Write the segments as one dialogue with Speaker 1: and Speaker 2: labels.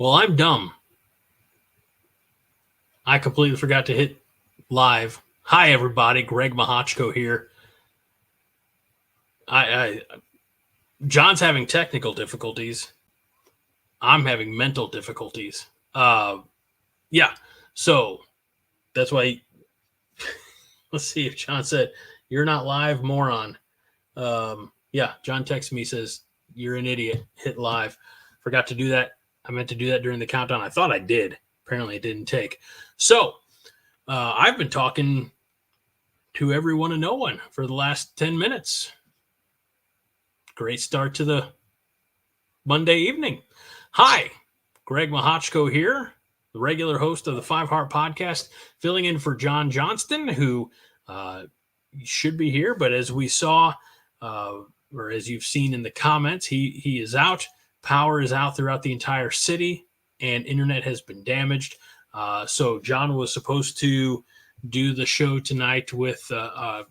Speaker 1: Well, I'm dumb. I completely forgot to hit live. Hi, everybody. Greg Mahochko here. John's having technical difficulties. I'm having mental difficulties. Yeah. So that's why. Let's see if John said, "You're not live, moron." Yeah, John texted me, says, "You're an idiot. Hit live." Forgot to do that. I meant to do that during the countdown. I thought I did. Apparently it didn't take. So I've been talking to everyone and no one for the last 10 minutes. Great start to the Monday evening. Hi, Greg Mahochko here, the regular host of the Five Heart Podcast, filling in for John Johnston, who should be here, but as we saw, or as you've seen in the comments, he is out. Power is out throughout the entire city, and internet has been damaged. So John was supposed to do the show tonight with our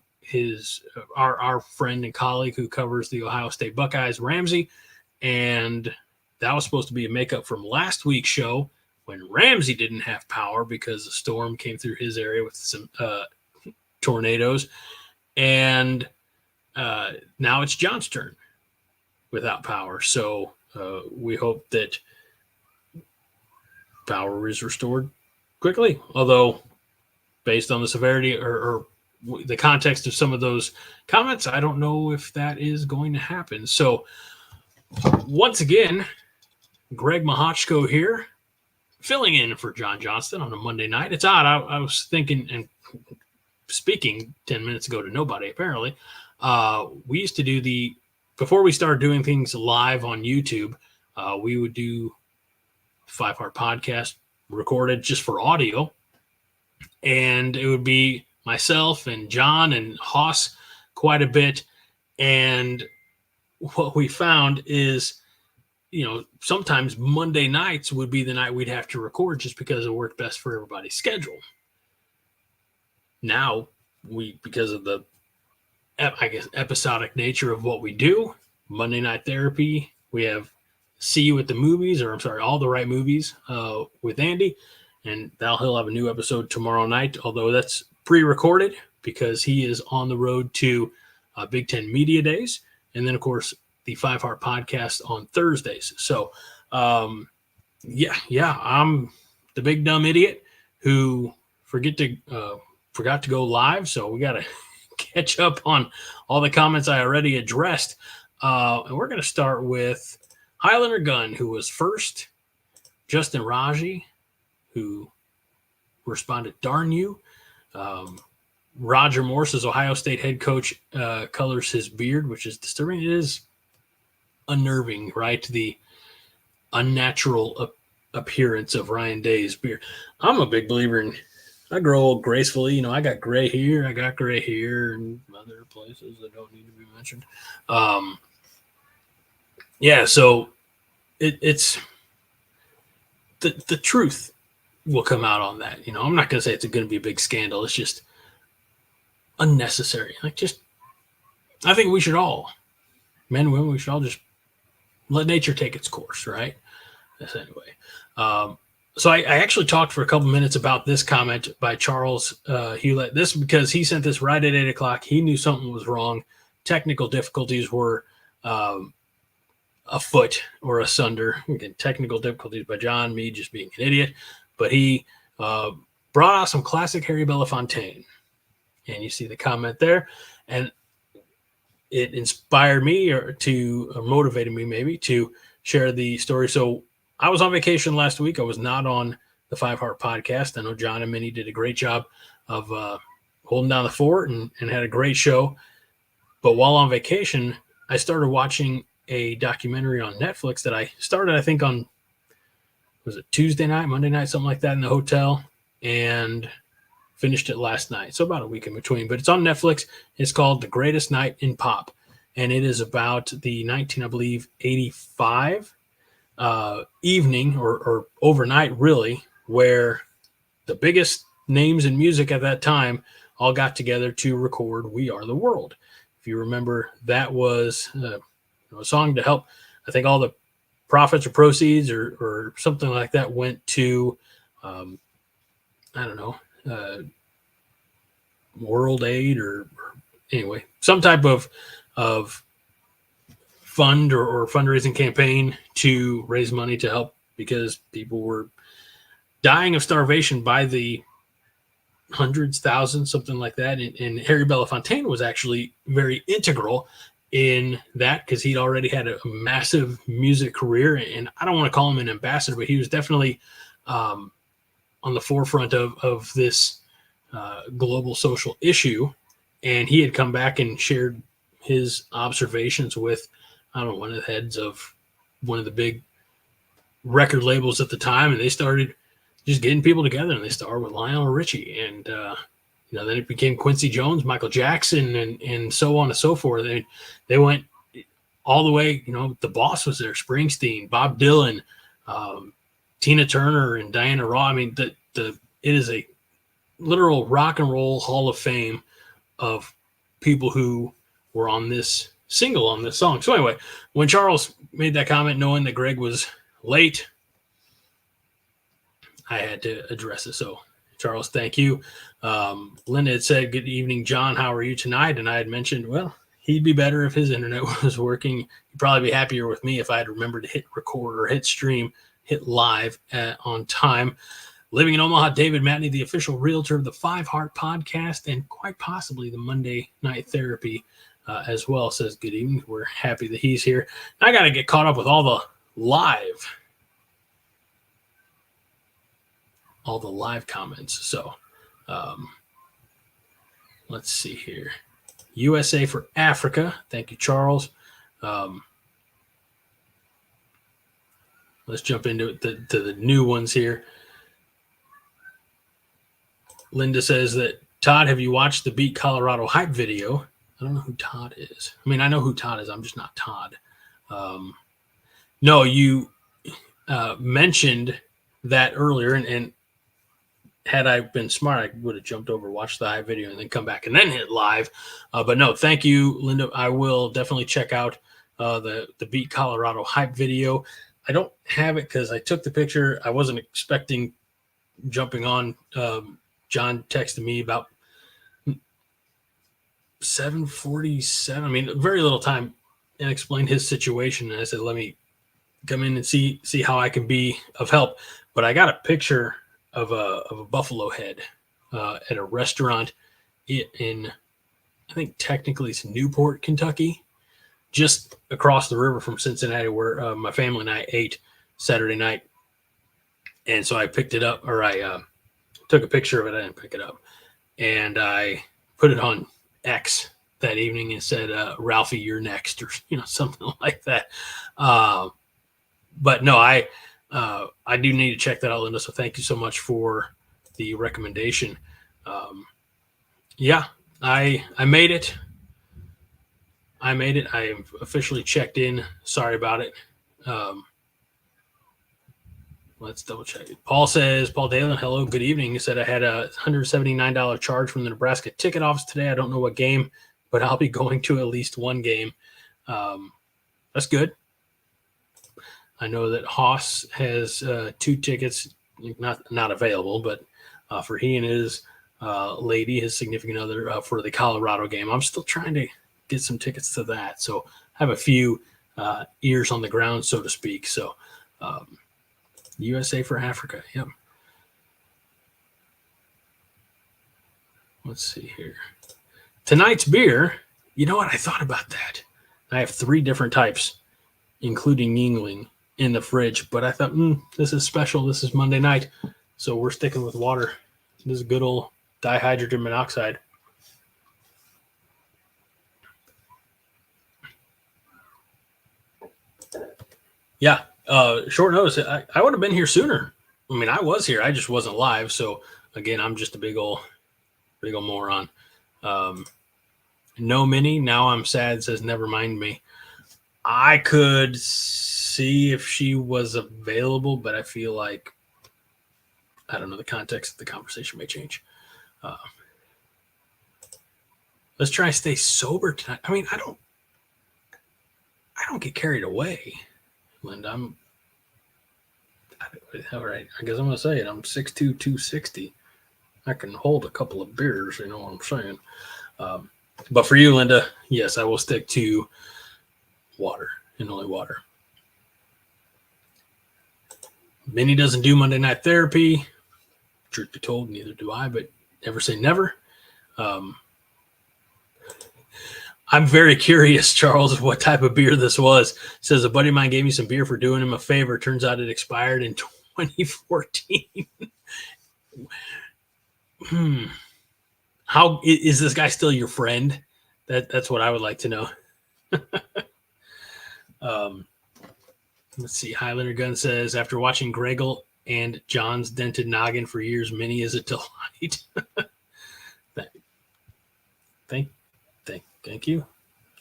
Speaker 1: friend and colleague who covers the Ohio State Buckeyes, Ramsey, and that was supposed to be a makeup from last week's show when Ramsey didn't have power because a storm came through his area with some tornadoes, and now it's John's turn without power. So we hope that power is restored quickly, although based on the severity or the context of some of those comments, I don't know if that is going to happen. So once again, Greg Mahochko here, filling in for John Johnston on a Monday night. It's odd. I was thinking and speaking 10 minutes ago to nobody, apparently. We used to before we started doing things live on YouTube, we would do Five Heart Podcast recorded just for audio. And it would be myself and John and Haas quite a bit. And what we found is, sometimes Monday nights would be the night we'd have to record just because it worked best for everybody's schedule. Now, because of the, episodic nature of what we do, Monday Night Therapy, we have See You at the Movies, All the Right Movies with Andy. And he'll have a new episode tomorrow night, although that's pre-recorded because he is on the road to Big Ten Media Days. And then, of course, the Five Heart Podcast on Thursdays. So, I'm the big dumb idiot who forgot to go live. So we got to catch up on all the comments I already addressed. And we're going to start with Highlander Gunn, who was first, Justin Raji, who responded, "Darn you." Roger Morse's Ohio State head coach colors his beard, which is disturbing. It is unnerving, right? The unnatural appearance of Ryan Day's beard. I'm a big believer in I grow old gracefully. I got gray here. I got gray here and other places that don't need to be mentioned. So it's the truth will come out on that. I'm not going to say it's going to be a big scandal. It's just unnecessary. I think we should all, men and women, we should all just let nature take its course, right? That's anyway. So I actually talked for a couple minutes about this comment by Charles Hewlett. This because he sent this right at 8 o'clock. He knew something was wrong. Technical difficulties were afoot or asunder. Again, technical difficulties by John, me just being an idiot. But he brought out some classic Harry Belafontaine. And you see the comment there. And it inspired me or motivated me maybe to share the story. So I was on vacation last week. I was not on the Five Heart Podcast. I know John and Minnie did a great job of holding down the fort and had a great show. But while on vacation, I started watching a documentary on Netflix that I started, I think, on, was it Tuesday night, Monday night, something like that in the hotel, and finished it last night. So about a week in between. But it's on Netflix. It's called The Greatest Night in Pop. And it is about the 85 evening or overnight, really, where the biggest names in music at that time all got together to record We Are the World. If you remember, that was a song to help, I think, all the profits or proceeds or something like that went to, I don't know, World Aid or anyway, some type of fund or fundraising campaign to raise money to help because people were dying of starvation by the hundreds, thousands, something like that. And Harry Belafontaine was actually very integral in that because he'd already had a massive music career. And I don't want to call him an ambassador, but he was definitely on the forefront of this global social issue. And he had come back and shared his observations with, I don't know, one of the heads of one of the big record labels at the time. And they started just getting people together, and they started with Lionel Richie. And, then it became Quincy Jones, Michael Jackson, and so on and so forth. They went all the way, the Boss was there, Springsteen, Bob Dylan, Tina Turner, and Diana Ross. I mean, it is a literal rock and roll hall of fame of people who were on this single, on this song. So anyway, when Charles made that comment, knowing that Greg was late, I had to address it. So Charles, thank you. Linda had said, good evening, John. How are you tonight? And I had mentioned, well, he'd be better if his internet was working. He'd probably be happier with me if I had remembered to hit record or hit stream, hit live on time. Living in Omaha, David Matney, the official realtor of the Five Heart podcast and quite possibly the Monday Night Therapy as well, says good evening. We're happy that he's here. I got to get caught up with all the live comments. So let's see here. USA for Africa. Thank you, Charles. Let's jump into it, to the new ones here. Linda says that, Todd, have you watched the Beat Colorado hype video? I don't know who Todd is. I mean, I know who Todd is. I'm just not Todd. No, you mentioned that earlier, and had I been smart, I would have jumped over, watched the hype video, and then come back and then hit live. But no, thank you, Linda. I will definitely check out the Beat Colorado hype video. I don't have it because I took the picture. I wasn't expecting jumping on. John texted me about 7:47. I mean, very little time, and explained his situation. And I said, let me come in and see how I can be of help. But I got a picture of a buffalo head at a restaurant in, I think technically it's Newport, Kentucky, just across the river from Cincinnati, where my family and I ate Saturday night. And so I picked it up, or I took a picture of it. I didn't pick it up. And I put it on X that evening and said, Ralphie, you're next, or, something like that. But no, I do need to check that out, Linda. So thank you so much for the recommendation. Yeah, I made it. I am officially checked in. Sorry about it. Let's double check it. Paul Dalen, hello, good evening. He said, I had a $179 charge from the Nebraska ticket office today. I don't know what game, but I'll be going to at least one game. That's good. I know that Haas has 2 tickets, not available, but for he and his lady, his significant other, for the Colorado game. I'm still trying to get some tickets to that. So I have a few ears on the ground, so to speak. So USA for Africa. Yep. Let's see here. Tonight's beer, you know what? I thought about that. I have 3 different types, including Yingling, in the fridge. But I thought, this is special. This is Monday night. So we're sticking with water. This is good old dihydrogen monoxide. Yeah. Short notice. I would have been here sooner. I mean, I was here. I just wasn't live. So again, I'm just a big old moron. No Mini. Now I'm sad. Says never mind me. I could see if she was available, but I feel like, I don't know, the context of the conversation may change. Let's try to stay sober tonight. I mean, I don't get carried away, Linda. All right. I guess I'm going to say it. I'm 6'2", 260. I can hold a couple of beers, you know what I'm saying? But for you, Linda, yes, I will stick to water and only water. Minnie doesn't do Monday Night Therapy. Truth be told, neither do I, but never say never. I'm very curious, Charles, what type of beer this was. Says a buddy of mine gave me some beer for doing him a favor. Turns out it expired in 2014. How is this guy still your friend? That's what I would like to know. Let's see. Highlander Gun says, after watching Gregel and John's dented noggin for years, Minnie is a delight. Thank you.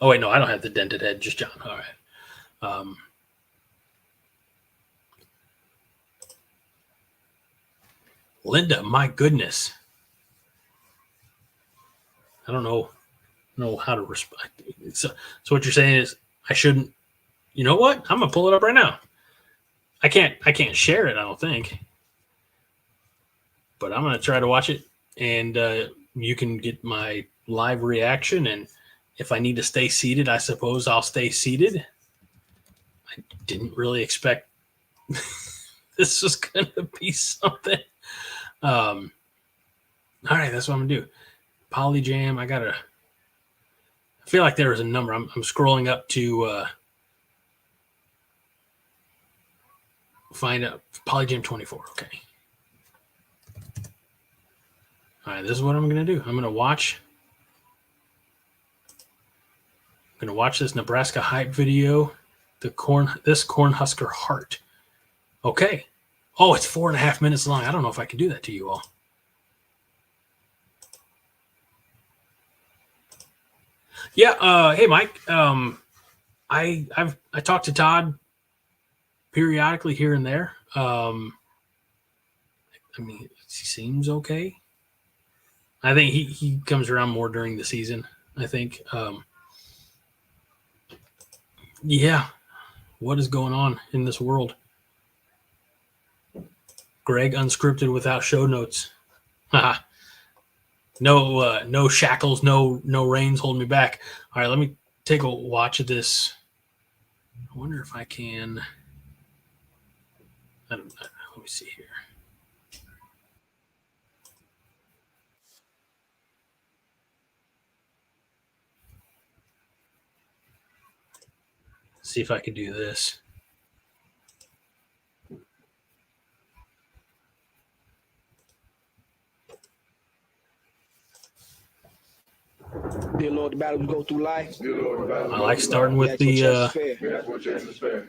Speaker 1: Oh, wait, no, I don't have the dented head, just John. All right. Linda, my goodness. I don't know how to respond. So what you're saying is I shouldn't. You know what? I'm gonna pull it up right now. I can't share it, I don't think. But I'm gonna try to watch it, and you can get my live reaction. And if I need to stay seated, I suppose I'll stay seated. I didn't really expect this was gonna be something. All right, that's what I'm gonna do. Polyjam. I feel like there was a number. I'm scrolling up to find out. Polyjam 24. Okay. All right, this is what I'm going to do. I'm going to watch this Nebraska hype video, this Cornhusker heart. Okay. Oh, it's 4.5 minutes long. I don't know if I can do that to you all. Yeah. Hey, Mike. I talk to Todd periodically here and there. I mean, he seems okay. I think he comes around more during the season, I think. Yeah. What is going on in this world? Greg, unscripted without show notes. No shackles, no reins holding me back. All right, let me take a watch of this. I wonder if I can. Let me see here. See if I can do this.
Speaker 2: Dear Lord, the battle we go through life.
Speaker 1: I like starting with the.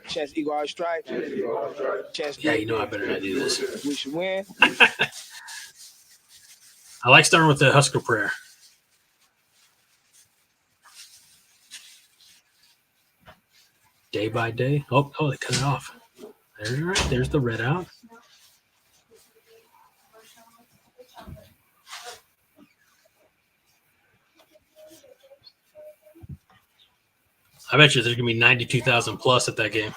Speaker 2: Chance equal our stripe.
Speaker 1: Yeah, you know I better not do this.
Speaker 2: We should win.
Speaker 1: I like starting with the Husker prayer. Day by day. Oh, they cut it off. There's the red out. I bet you there's going to be 92,000 plus at that game.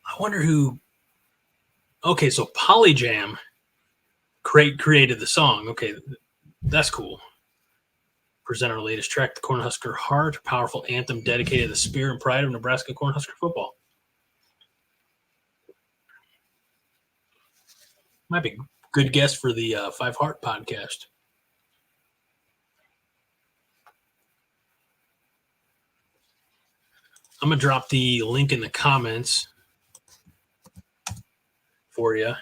Speaker 1: I wonder who. Okay, so Polyjam created the song. Okay, that's cool. Present our latest track, the Cornhusker Heart, a powerful anthem dedicated to the spirit and pride of Nebraska Cornhusker football. Might be a good guest for the Five Heart podcast. I'm going to drop the link in the comments for you.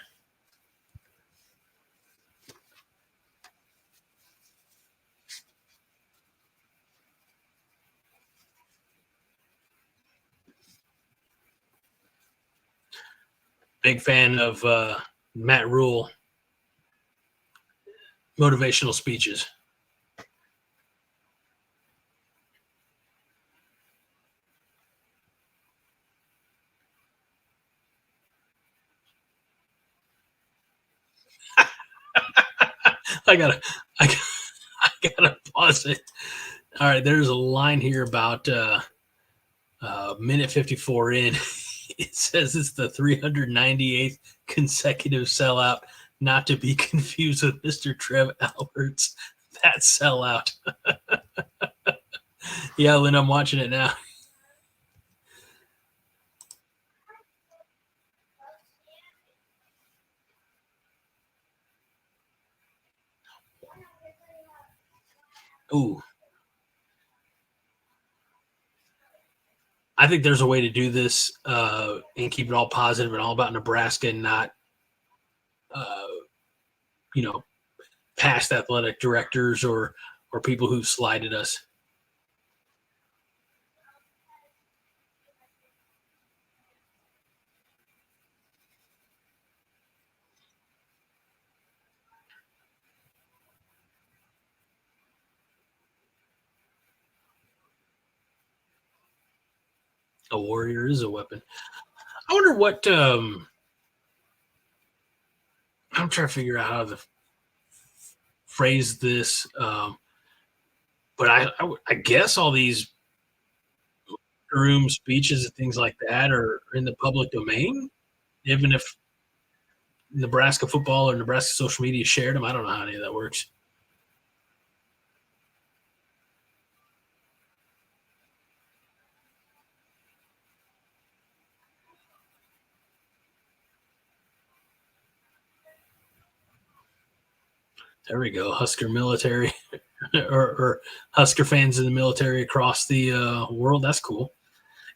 Speaker 1: Big fan of Matt Rule motivational speeches. I gotta, I, gotta- I gotta pause it. All right, there's a line here about minute 54 in. It says it's the 398th consecutive sellout, not to be confused with Mr. Trev Alberts. That sellout. Yeah, Lynn, I'm watching it now. Ooh, I think there's a way to do this and keep it all positive and all about Nebraska and not, uh, you know, past athletic directors or people who slighted us. A warrior is a weapon. I wonder what I'm trying to figure out how to phrase this. But I guess all these room speeches and things like that are in the public domain, even if Nebraska football or Nebraska social media shared them. I don't know how any of that works. There we go. Husker military or Husker fans in the military across the world. That's cool.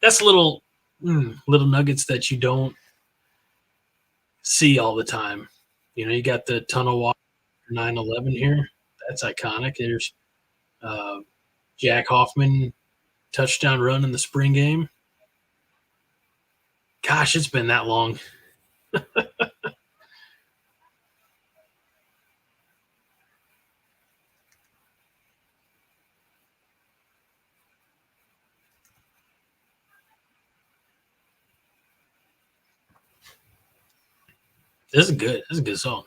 Speaker 1: That's little nuggets that you don't see all the time. You got the tunnel walk 9/11 here. That's iconic. There's uh, Jack Hoffman touchdown run in the spring game. Gosh, it's been that long. This is good. This is a good song.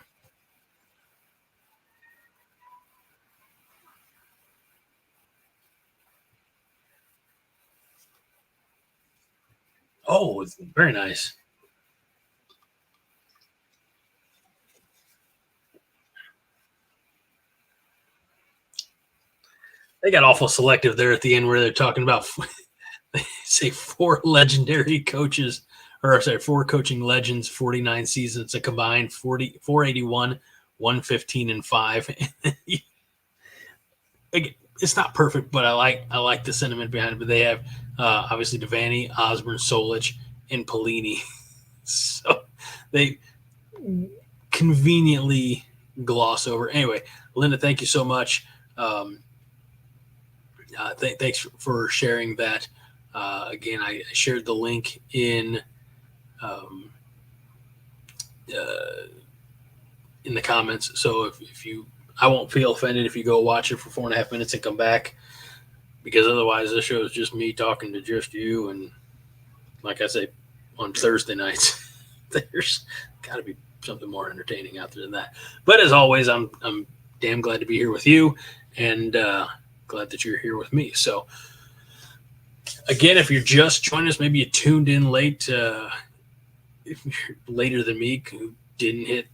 Speaker 1: Oh, it's very nice. They got awful selective there at the end where they're talking about they say four legendary coaches, or sorry, four coaching legends, 49 seasons, a combined 481, 115, and 5. Again, it's not perfect, but I like the sentiment behind it. But they have obviously Devaney, Osborne, Solich, and Pelini. So they conveniently gloss over. Anyway, Linda, thank you so much. Thanks for sharing that. Again, I shared the link um, uh, in the comments. So if you, I won't feel offended if you go watch it for 4.5 minutes and come back, because otherwise this show is just me talking to just you. And like I say, on Thursday nights, there's got to be something more entertaining out there than that. But as always, I'm damn glad to be here with you, and glad that you're here with me. So again, if you're just joining us, maybe you tuned in late, later than me, who didn't hit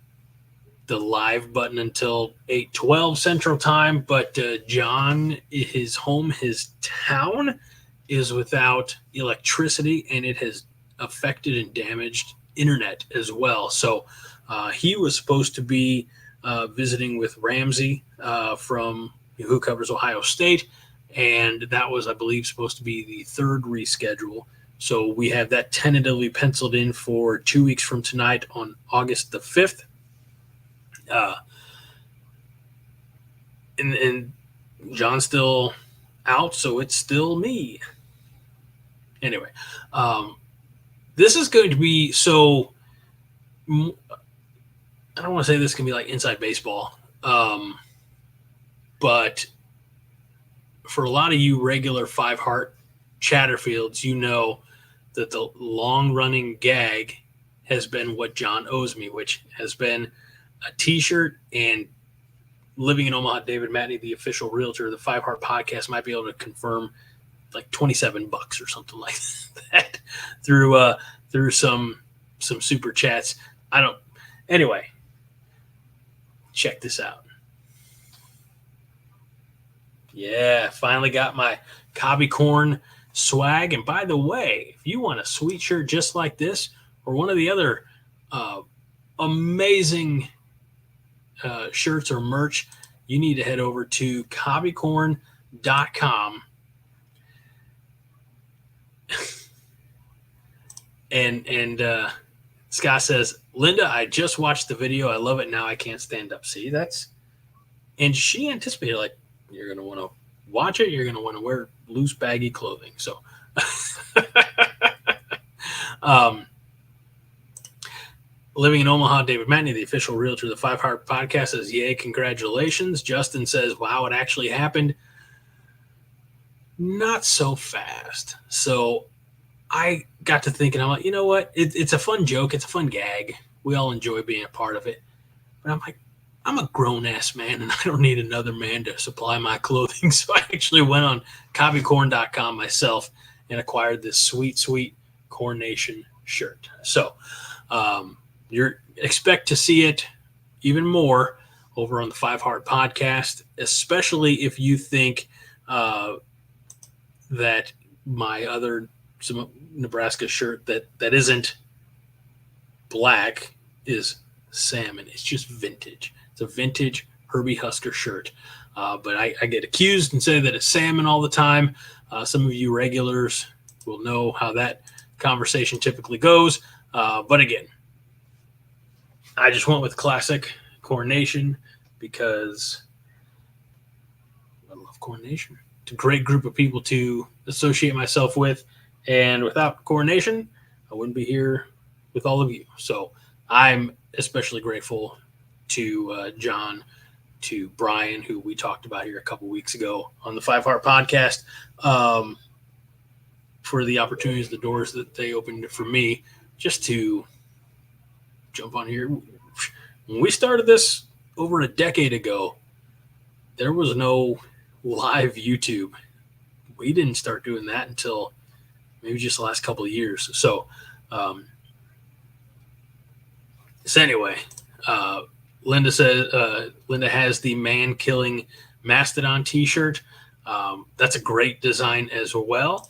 Speaker 1: the live button until 8:12 Central Time. But John, his home, his town, is without electricity, and it has affected and damaged internet as well. So he was supposed to be visiting with Ramsey from who covers Ohio State, and that was, I believe, supposed to be the third reschedule. So we have that tentatively penciled in for 2 weeks from tonight on August the 5th. And John's still out, so it's still me. Anyway, this is going to be so. I don't want to say this can be like inside baseball, but for a lot of you regular Five Heart Chatterfields, you know that the long running gag has been what John owes me, which has been a T-shirt and Living in Omaha, David Matney, the official realtor of the Five Heart Podcast, might be able to confirm like $27 or something like that through some super chats. Anyway, check this out. Yeah, finally got my Cobby Corn swag. And by the way, if you want a sweet shirt just like this or one of the other amazing shirts or merch, you need to head over to cobbycorn.com. and Scott says, Linda, I just watched the video. I love it. Now I can't stand up. See, and she anticipated, like, you're going to want to watch it. You're going to want to wear loose, baggy clothing. So, Living in Omaha, David Matney, the official realtor of the Five Heart Podcast, says, yay, congratulations. Justin says, wow, it actually happened. Not so fast. So I got to thinking, I'm like, you know what? It's a fun joke. It's a fun gag. We all enjoy being a part of it. But I'm like, I'm a grown-ass man, and I don't need another man to supply my clothing. So I actually went on cobbycorn.com myself and acquired this sweet, sweet Corn Nation shirt. So you expect to see it even more over on the Five Heart Podcast, especially if you think that my other Nebraska shirt that isn't black is salmon. It's just vintage. It's a vintage Herbie Husker shirt. But I get accused and say that it's salmon all the time. Some of you regulars will know how that conversation typically goes. But again, I just went with classic Corn Nation because I love Corn Nation. It's a great group of people to associate myself with. And without Corn Nation, I wouldn't be here with all of you. So I'm especially grateful to John, to Brian, who we talked about here a couple weeks ago on the Five Heart Podcast, for the opportunities, the doors that they opened for me just to jump on here. When we started this over a decade ago, there was no live YouTube. We didn't start doing that until maybe just the last couple of years. So anyway, Linda says Linda has the man-killing mastodon T-shirt. That's a great design as well.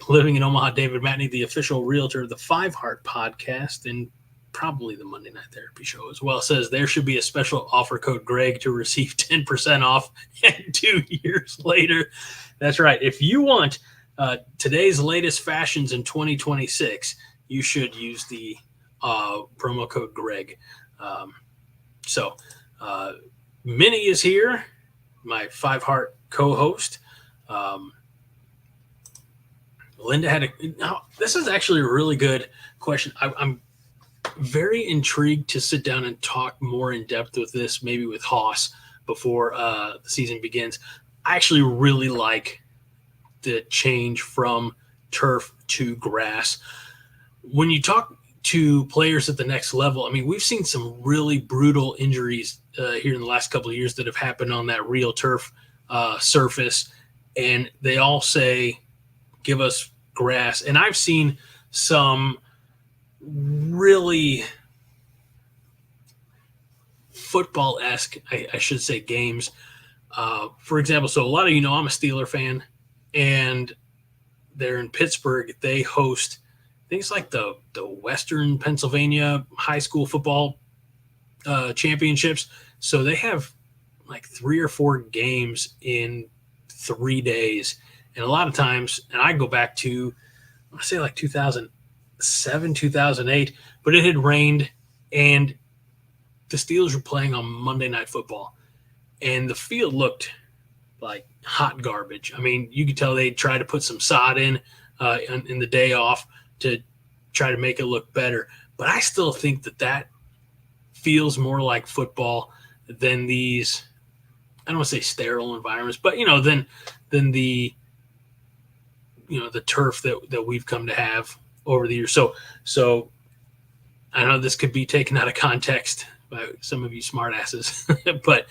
Speaker 1: Living in Omaha, David Matney, the official realtor of the Five Heart Podcast and probably the Monday Night Therapy Show as well, says there should be a special offer code Greg to receive 10% off and 2 years later. That's right. If you want today's latest fashions in 2026, you should use the promo code Greg. So Minnie is here, my Five Heart co-host. Linda this is actually a really good question. I'm very intrigued to sit down and talk more in depth with this, maybe with Haas before the season begins. I actually really like the change from turf to grass. When you talk to players at the next level, I mean, we've seen some really brutal injuries here in the last couple of years that have happened on that real turf surface, and they all say, give us grass. And I've seen some really football-esque, I should say, games. For example, so a lot of you know I'm a Steeler fan, and they're in Pittsburgh. They host things like the Western Pennsylvania high school football championships. So they have like 3 or 4 games in 3 days. And a lot of times, and I go back to, I say like 2007, 2008, but it had rained and the Steelers were playing on Monday Night Football. And the field looked like hot garbage. I mean, you could tell they tried to put some sod in the day off to try to make it look better. But I still think that feels more like football than these, I don't want to say sterile environments, but, than the, the turf that we've come to have over the years. So I know this could be taken out of context by some of you smart asses, but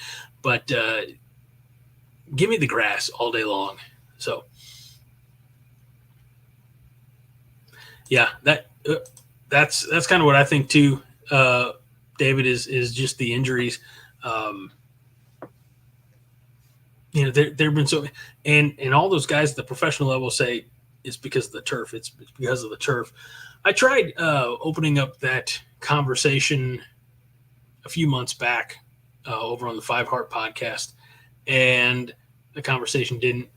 Speaker 1: give me the grass all day long. So yeah, that's kind of what I think too. David is just the injuries. There've been so, and all those guys at the professional level say it's because of the turf. It's because of the turf. I tried opening up that conversation a few months back over on the 5 Heart podcast, and the conversation didn't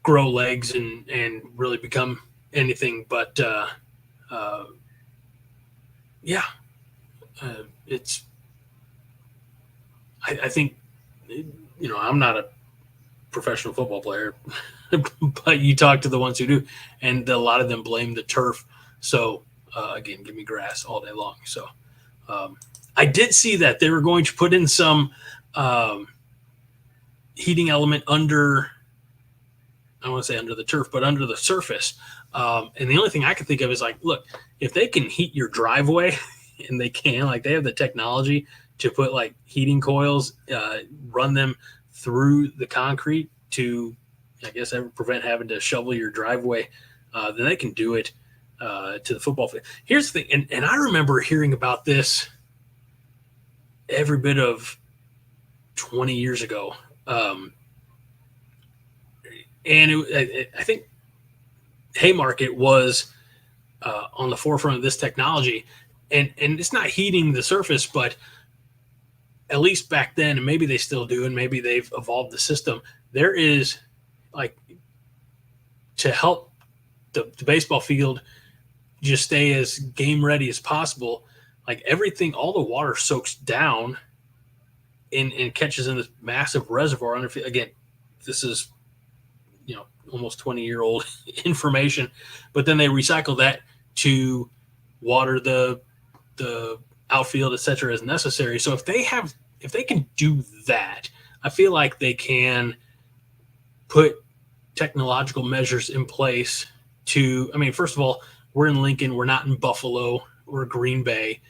Speaker 1: grow legs and really become anything but it's I think I'm not a professional football player, but you talk to the ones who do, and a lot of them blame the turf. So again, give me grass all day long. So I did see that they were going to put in some heating element under, I want to say under the turf, but under the surface. And the only thing I can think of is like, look, if they can heat your driveway, and they can, like they have the technology to put like heating coils, run them through the concrete to, I guess, prevent having to shovel your driveway, then they can do it to the football field. Here's the thing, and I remember hearing about this every bit of 20 years ago. And I think Haymarket was on the forefront of this technology, and it's not heating the surface, but at least back then, and maybe they still do, and maybe they've evolved the system, there is like to help the baseball field just stay as game ready as possible. Like everything, all the water soaks down and catches in this massive reservoir underfield. Again, this is almost 20-year-old information, but then they recycle that to water the outfield, et cetera, as necessary. So if they can do that, I feel like they can put technological measures in place to, I mean, first of all, we're in Lincoln, we're not in Buffalo or Green Bay,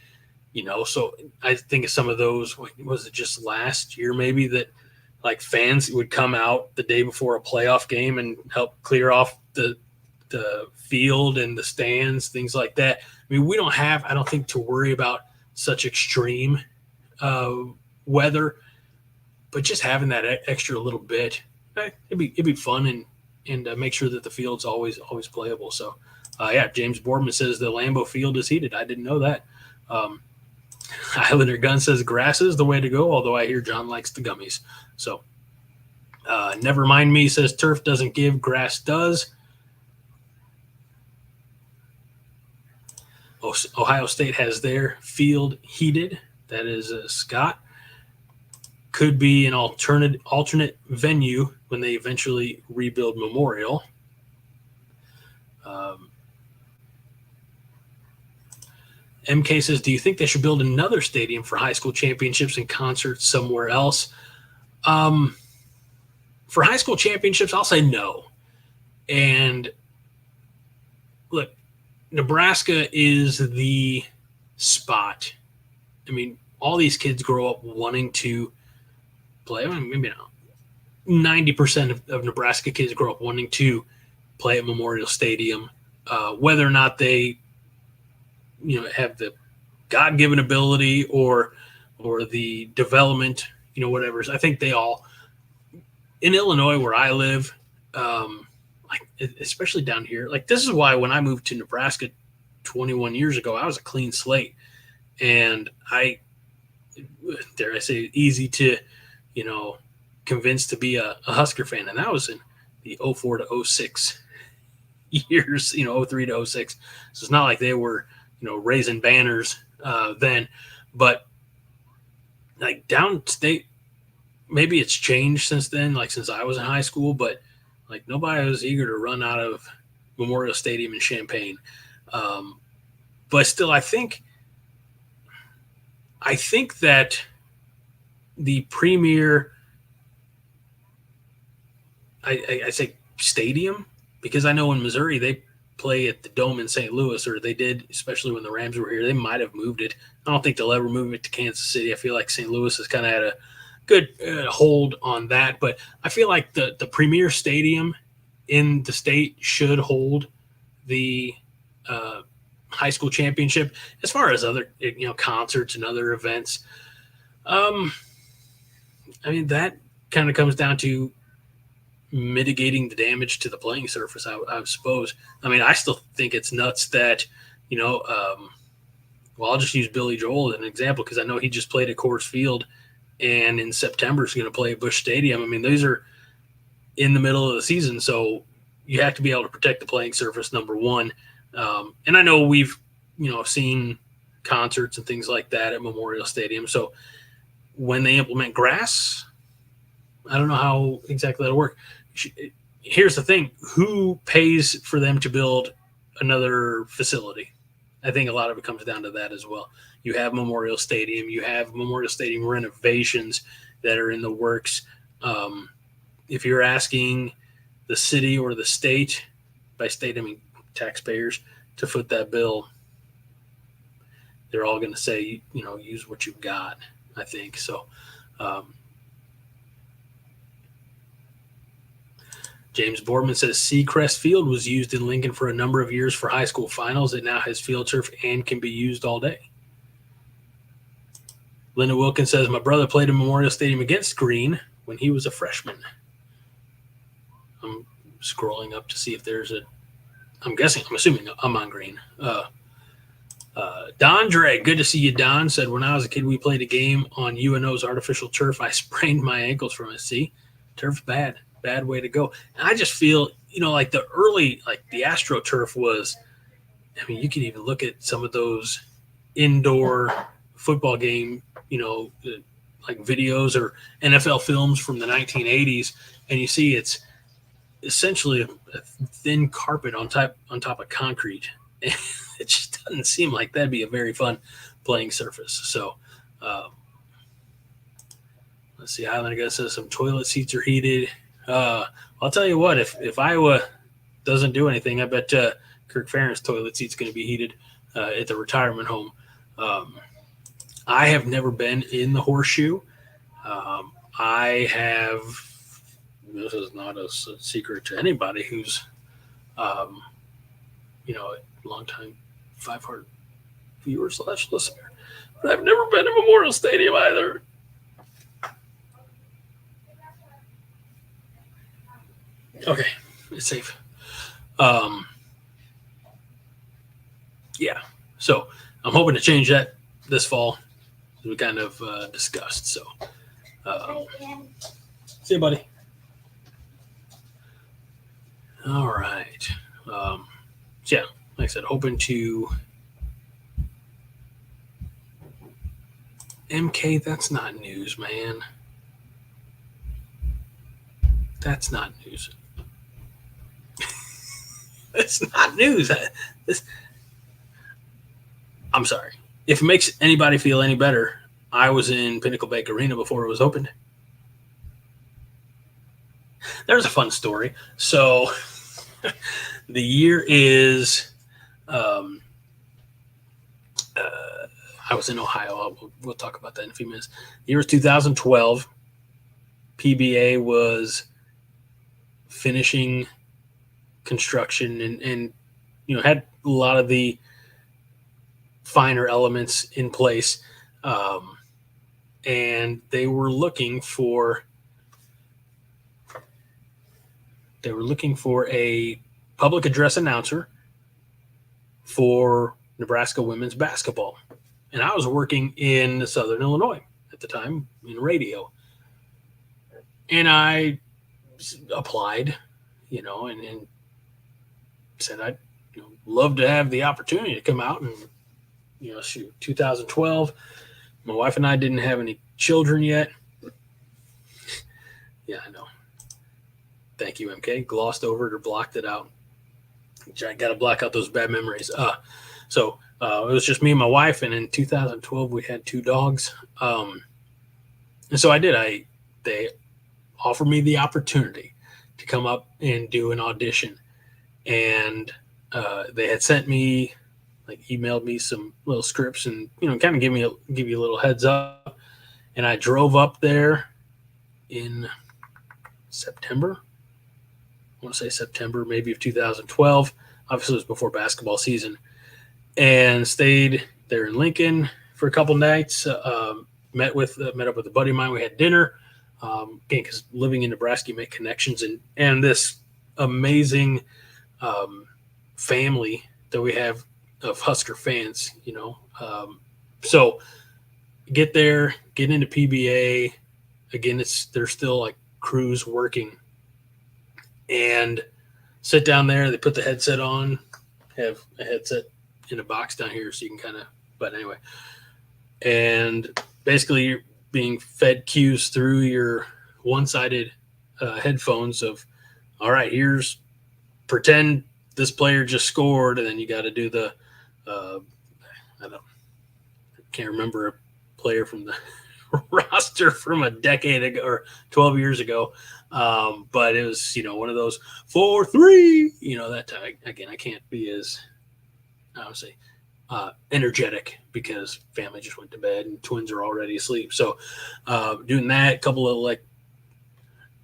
Speaker 1: so I think of some of those, was it just last year maybe that like fans would come out the day before a playoff game and help clear off the field and the stands, things like that. I mean, we don't have, I don't think, to worry about such extreme weather, but just having that extra little bit, it'd be fun and make sure that the field's always playable. So, James Boardman says the Lambeau Field is heated. I didn't know that. Highlander Gun says grass is the way to go, although I hear John likes the gummies. So, Never Mind Me says turf doesn't give, grass does. Ohio State has their field heated. That is Scott. Could be an alternate venue when they eventually rebuild Memorial. MK says, do you think they should build another stadium for high school championships and concerts somewhere else? For high school championships, I'll say no. And look, Nebraska is the spot. I mean, all these kids grow up wanting to play. I mean, maybe not. 90% of Nebraska kids grow up wanting to play at Memorial Stadium. Whether or not they, have the God-given ability or the development, whatever. I think they all, in Illinois where I live, especially down here, like this is why when I moved to Nebraska 21 years ago, I was a clean slate, and dare I say, easy to, convinced to be a Husker fan, and that was in the 04 to 06 years, 03 to 06. So it's not like they were, raising banners then, but like downstate, maybe it's changed since then, like since I was in high school, but like nobody was eager to run out of Memorial Stadium in Champaign. But still, I think that the premier, I say stadium, because I know in Missouri they play at the Dome in St. Louis, or they did, especially when the Rams were here. They might have moved it. I don't think they'll ever move it to Kansas City. I feel like St. Louis has kind of had a good hold on that. But I feel like the premier stadium in the state should hold the high school championship. As far as other concerts and other events, I mean, that kind of comes down to mitigating the damage to the playing surface, I suppose. I mean, I still think it's nuts that, well, I'll just use Billy Joel as an example because I know he just played at Coors Field and in September is going to play at Busch Stadium. I mean, those are in the middle of the season, so you have to be able to protect the playing surface, number one. And I know we've, seen concerts and things like that at Memorial Stadium. So when they implement grass, I don't know how exactly that'll work. Here's the thing. Who pays for them to build another facility? I think a lot of it comes down to that as well. You have Memorial Stadium. You have Memorial Stadium renovations that are in the works. If you're asking the city or the state, by state I mean taxpayers, to foot that bill, they're all going to say, use what you've got, I think. So James Boardman says Seacrest Field was used in Lincoln for a number of years for high school finals. It now has field turf and can be used all day. Linda Wilkins says, my brother played in Memorial Stadium against Green when he was a freshman. I'm scrolling up to see if there's I'm assuming I'm on Green. Don Drake, good to see you, Don, said, when I was a kid, we played a game on UNO's artificial turf. I sprained my ankles from it. See, turf's bad way to go. And I just feel, like the early, like the AstroTurf was, I mean, you can even look at some of those indoor football game, like videos or NFL films from the 1980s, and you see it's essentially a thin carpet on top of concrete. It just doesn't seem like that'd be a very fun playing surface. So let's see. Highland guy says some toilet seats are heated. I'll tell you what, if Iowa doesn't do anything, I bet Kirk Ferentz' toilet seat's going to be heated at the retirement home. I have never been in the Horseshoe. I have. This is not a secret to anybody who's, a long-time 5 Heart viewer / listener. But I've never been to Memorial Stadium either. Okay, it's safe. Yeah, so I'm hoping to change that this fall, as we kind of discussed. So, see you, buddy. All right. So yeah, like I said, hoping to MK. That's not news, man. That's not news. It's not news. I'm sorry. If it makes anybody feel any better, I was in Pinnacle Bank Arena before it was opened. There's a fun story. So the year is I was in Ohio. We'll talk about that in a few minutes. The year was 2012. PBA was finishing construction and had a lot of the finer elements in place, and they were looking for a public address announcer for Nebraska women's basketball. And I was working in Southern Illinois at the time in radio. And I applied, and said I'd love to have the opportunity to come out and, 2012. My wife and I didn't have any children yet. Yeah, I know. Thank you, MK. Glossed over it or blocked it out. I got to block out those bad memories. So it was just me and my wife, and in 2012 we had 2 dogs. And so I did. They offered me the opportunity to come up and do an audition, and they had sent me, like, emailed me some little scripts and, kind of give you a little heads up. And I drove up there in September. I want to say September, maybe of 2012. Obviously, it was before basketball season. And stayed there in Lincoln for a couple nights. Met up with a buddy of mine. We had dinner. Again, because living in Nebraska, you make connections, and this amazing family that we have of Husker fans. So get there, get into PBA. Again, there's still like crews working, and sit down there. They put the headset on. Have a headset in a box down here, so you can kind of. But anyway, and basically you're being fed cues through your one-sided headphones of, all right, here's pretend this player just scored, and then you got to do the I can't remember a player from the roster from a decade ago or 12 years ago, but it was one of those 4-3, that time. Again, I can't be as I would say energetic because family just went to bed and twins are already asleep. So doing that, a couple of like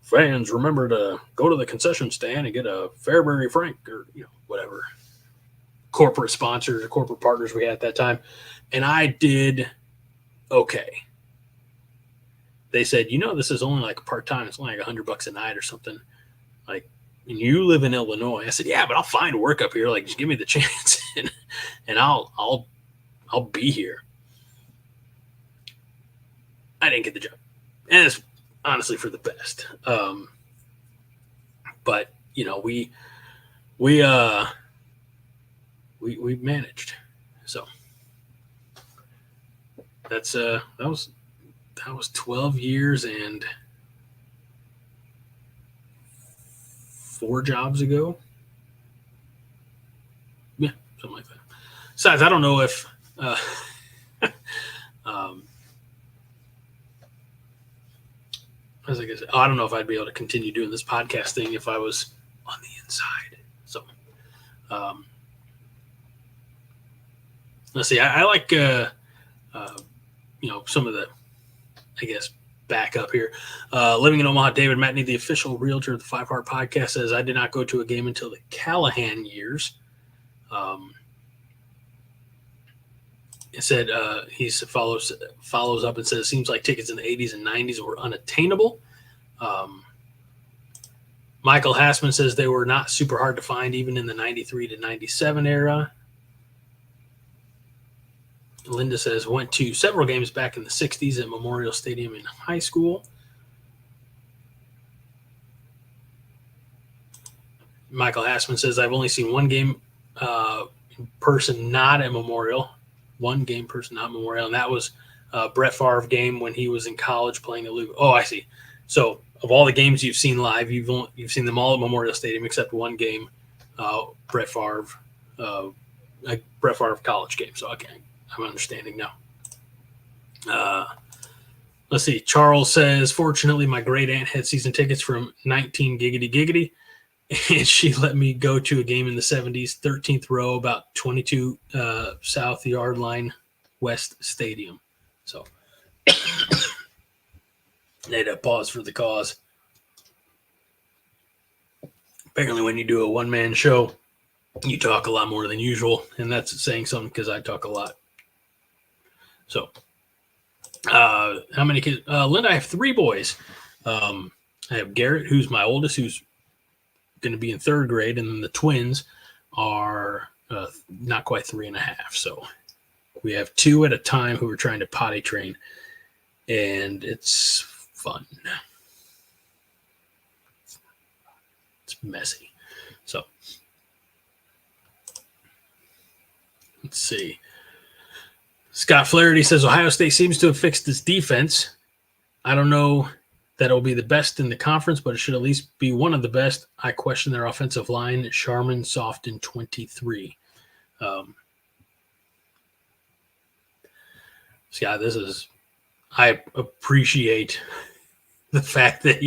Speaker 1: fans remember to go to the concession stand and get a Fairbury Frank or whatever corporate sponsors or corporate partners we had at that time. And I did okay. They said, this is only like part-time. It's only like $100 a night or something. Like, and you live in Illinois. I said, yeah, but I'll find work up here. Like, just give me the chance and I'll be here. I didn't get the job. And it's honestly for the best. But we managed. So that was 12 years and 4 jobs ago. Yeah, something like that. Besides, I don't know if as I guess, I don't know if I'd be able to continue doing this podcast thing if I was on the inside. So let's see. I like some of the, I guess, back up here. Living in Omaha, David Matney, the official realtor of the 5 Heart Podcast, says, I did not go to a game until the Callahan years. It said he follows up and says, seems like tickets in the 80s and 90s were unattainable. Michael Hassman says they were not super hard to find even in the 93 to 97 era. Linda says, went to several games back in the 60s at Memorial Stadium in high school. Michael Hassman says, I've only seen one game in person, not at Memorial. One game person, not Memorial, and that was Brett Favre game when he was in college playing at Luke. Oh, I see. So of all the games you've seen live, you've seen them all at Memorial Stadium except one game, Brett Favre college game. So okay, I'm understanding now. Let's see. Charles says, fortunately, my great aunt had season tickets from 19 Giggity, and she let me go to a game in the 70s, 13th row, about 22 South Yard Line West Stadium. So they had to pause for the cause. Apparently, when you do a one-man show, you talk a lot more than usual, and that's saying something because I talk a lot. So, how many kids? Linda, I have 3 boys. I have Garrett, who's my oldest, who's going to be in 3rd grade, and then the twins are not quite 3.5. So we have 2 at a time who are trying to potty train, and it's fun. It's messy. So let's see. Scott Flaherty says Ohio State seems to have fixed its defense. I don't know that it'll be the best in the conference, but it should at least be one of the best. I question their offensive line. Sharman, Softon, 23. Scott, I appreciate the fact that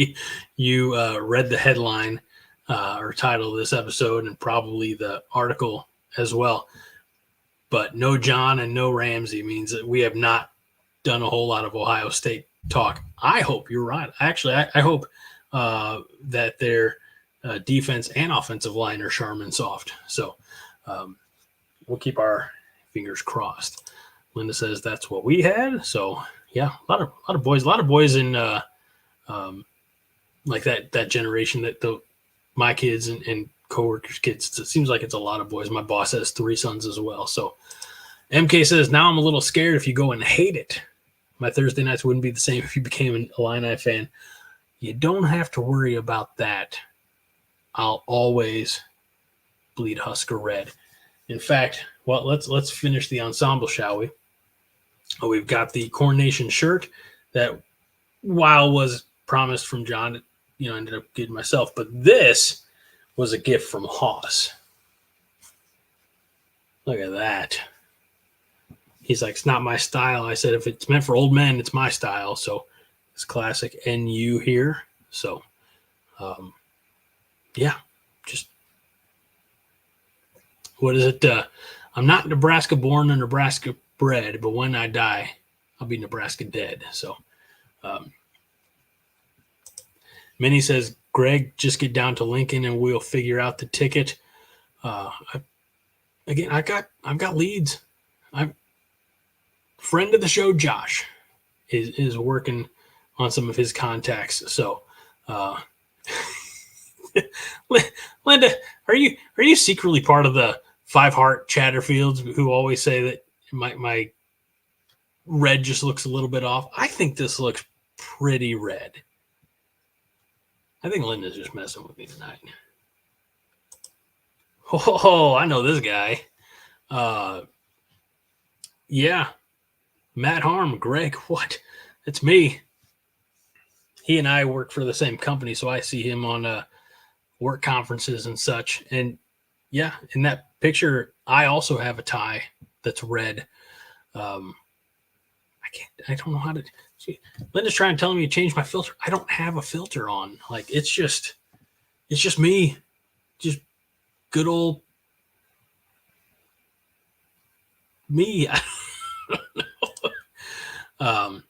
Speaker 1: you read the headline or title of this episode, and probably the article as well. But no John and no Ramsey means that we have not done a whole lot of Ohio State talk. I hope you're right. Actually, I hope that their defense and offensive line are Charmin soft. So we'll keep our fingers crossed. Linda says that's what we had. So yeah, a lot of boys in like that generation, that my kids and coworkers' kids. It seems like it's a lot of boys. My boss has 3 sons as well. So MK says, now I'm a little scared if you go and hate it. My Thursday nights wouldn't be the same if you became an Illini fan. You don't have to worry about that. I'll always bleed Husker red. In fact, well, let's finish the ensemble, shall we? We've got the Corn Nation shirt that, while was promised from John, ended up getting myself. But this was a gift from Haas. Look at that. He's like, it's not my style. I said, if it's meant for old men, it's my style. So it's classic NU here. So, yeah, just what is it? I'm not Nebraska born or Nebraska bred, but when I die, I'll be Nebraska dead. So, Minnie says, Greg, just get down to Lincoln and we'll figure out the ticket. I've got leads. Friend of the show, Josh, is working on some of his contacts. So, Linda, are you secretly part of the 5 Heart Chatterfields who always say that my red just looks a little bit off? I think this looks pretty red. I think Linda's just messing with me tonight. Oh, I know this guy. Yeah. Matt Harm, Greg, what? It's me. He and I work for the same company, so I see him on work conferences and such. And yeah, in that picture, I also have a tie that's red. I don't know how to. Linda's trying to tell me to change my filter. I don't have a filter on. Like, it's just me. Just good old me. I don't know.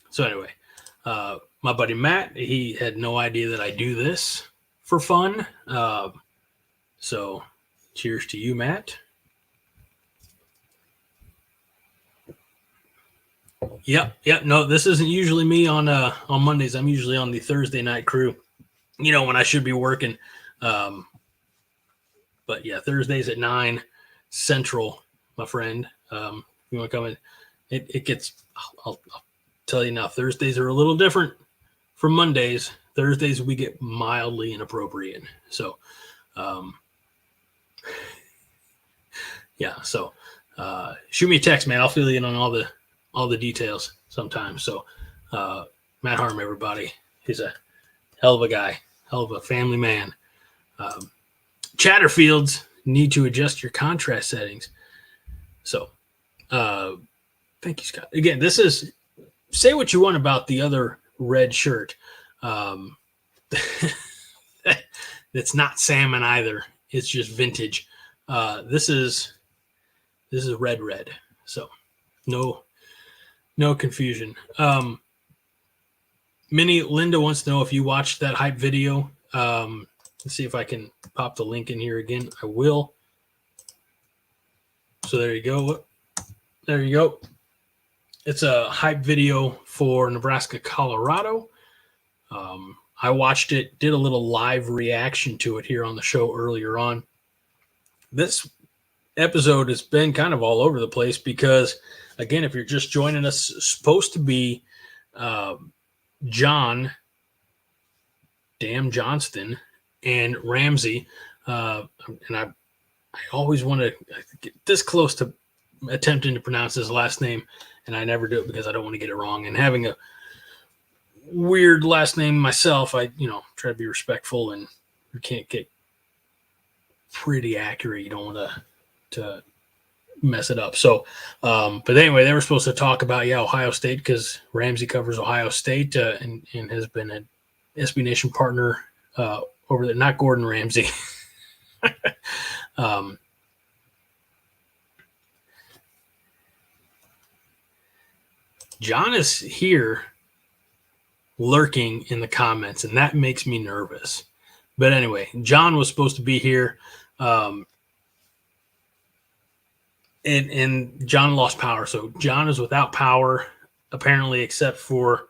Speaker 1: So anyway, my buddy Matt, he had no idea that I do this for fun. So cheers to you, Matt. Yep. No, this isn't usually me on Mondays. I'm usually on the Thursday night crew, when I should be working. But yeah, Thursdays at 9 Central, my friend. You want to come in? It gets. I'll tell you now. Thursdays are a little different from Mondays. Thursdays we get mildly inappropriate. So, yeah. So, shoot me a text, man. I'll fill you in on all the details sometimes. So, Matt Harm, everybody. He's a hell of a guy, hell of a family man. Chatterfields need to adjust your contrast settings. So, thank you, Scott. Again, this is, say what you want about the other red shirt. It's not salmon either. It's just vintage. This is red. So no confusion. Linda wants to know if you watched that hype video. Let's see if I can pop the link in here again. I will. So there you go. There you go. It's a hype video for Nebraska, Colorado. I watched it, did a little live reaction to it here on the show earlier on. This episode has been kind of all over the place because, again, if you're just joining us, it's supposed to be John, Damn Johnston, and Ramsey. And I always want to get this close to attempting to pronounce his last name, and I never do it because I don't want to get it wrong. And having a weird last name myself, I try to be respectful, and you can't get pretty accurate. You don't want to mess it up. So, but anyway, they were supposed to talk about Ohio State because Ramsey covers Ohio State and has been SB Nation partner over there, not Gordon Ramsay. John is here lurking in the comments, and that makes me nervous. But anyway, John was supposed to be here, and John lost power. So John is without power, apparently, except for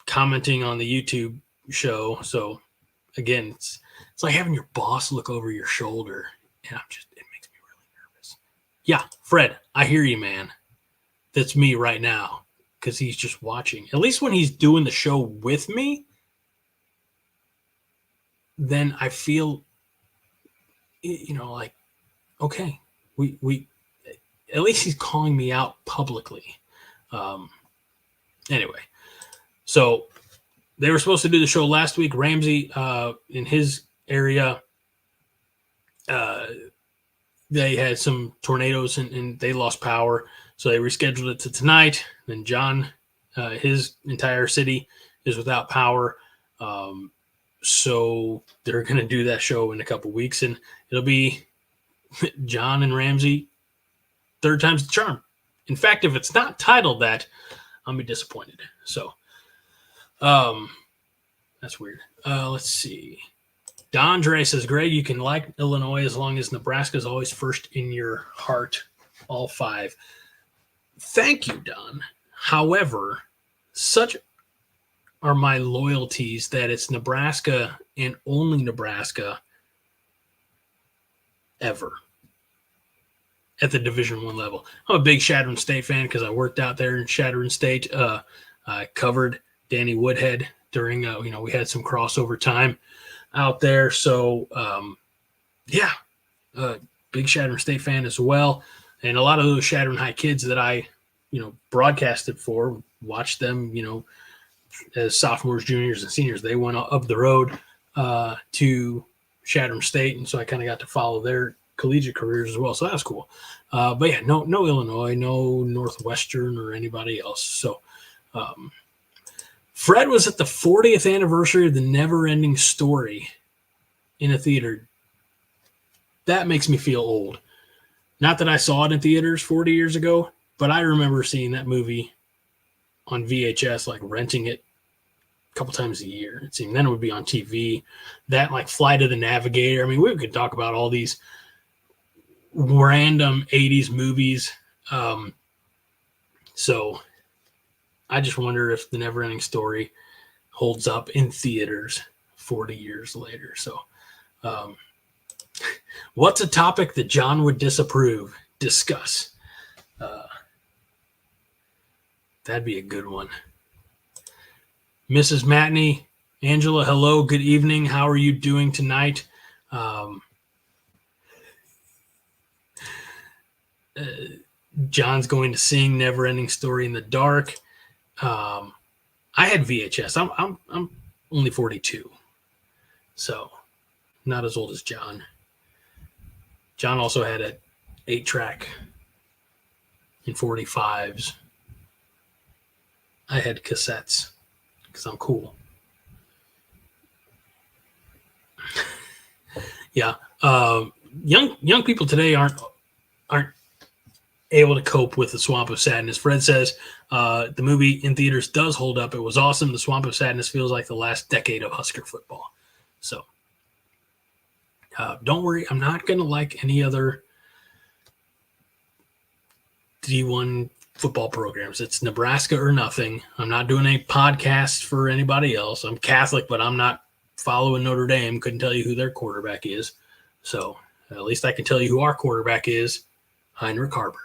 Speaker 1: commenting on the YouTube show. So again, it's like having your boss look over your shoulder, and it makes me really nervous. Yeah, Fred, I hear you, man. That's me right now, because he's just watching. At least when he's doing the show with me, then I feel, like, okay, we at least he's calling me out publicly. Anyway, so they were supposed to do the show last week. Ramsey, in his area, they had some tornadoes and they lost power. So they rescheduled it to tonight. Then John, his entire city is without power. So they're going to do that show in a couple weeks, and it'll be John and Ramsey, third time's the charm. In fact, if it's not titled that, I'll be disappointed. So that's weird. Let's see. Don Dre says, Greg, you can like Illinois as long as Nebraska is always first in your heart, all five. Thank you, Don. However, such are my loyalties that it's Nebraska and only Nebraska ever at the Division I level. I'm a big Chadron State fan because I worked out there in Chadron State. I covered Danny Woodhead during, we had some crossover time out there. So, big Chadron State fan as well. And a lot of those Chadron High kids that I, broadcasted for, watched them, as sophomores, juniors, and seniors. They went up the road to Chadron State, and so I kind of got to follow their collegiate careers as well. So that was cool. But yeah, no Illinois, no Northwestern or anybody else. So Fred was at the 40th anniversary of the Never-Ending Story in a theater. That makes me feel old. Not that I saw it in theaters 40 years ago, but I remember seeing that movie on VHS, like renting it a couple times a year. It seemed then it would be on TV. That, like Flight of the Navigator. I mean, we could talk about all these random 80s movies. So I just wonder if the Never-Ending Story holds up in theaters 40 years later. So what's a topic that John would disapprove? Discuss. That'd be a good one. Mrs. Matney, Angela, hello, good evening. How are you doing tonight? John's going to sing Never-Ending Story in the dark. I had VHS. I'm only 42, so not as old as John. John also had an 8-track in 45s. I had cassettes because I'm cool. Yeah, young people today aren't able to cope with the Swamp of Sadness. Fred says the movie in theaters does hold up. It was awesome. The Swamp of Sadness feels like the last decade of Husker football. So don't worry. I'm not going to like any other D1 football programs. It's Nebraska or nothing. I'm not doing any podcasts for anybody else. I'm Catholic, but I'm not following Notre Dame. Couldn't tell you who their quarterback is. So at least I can tell you who our quarterback is, Heinrich Harburg.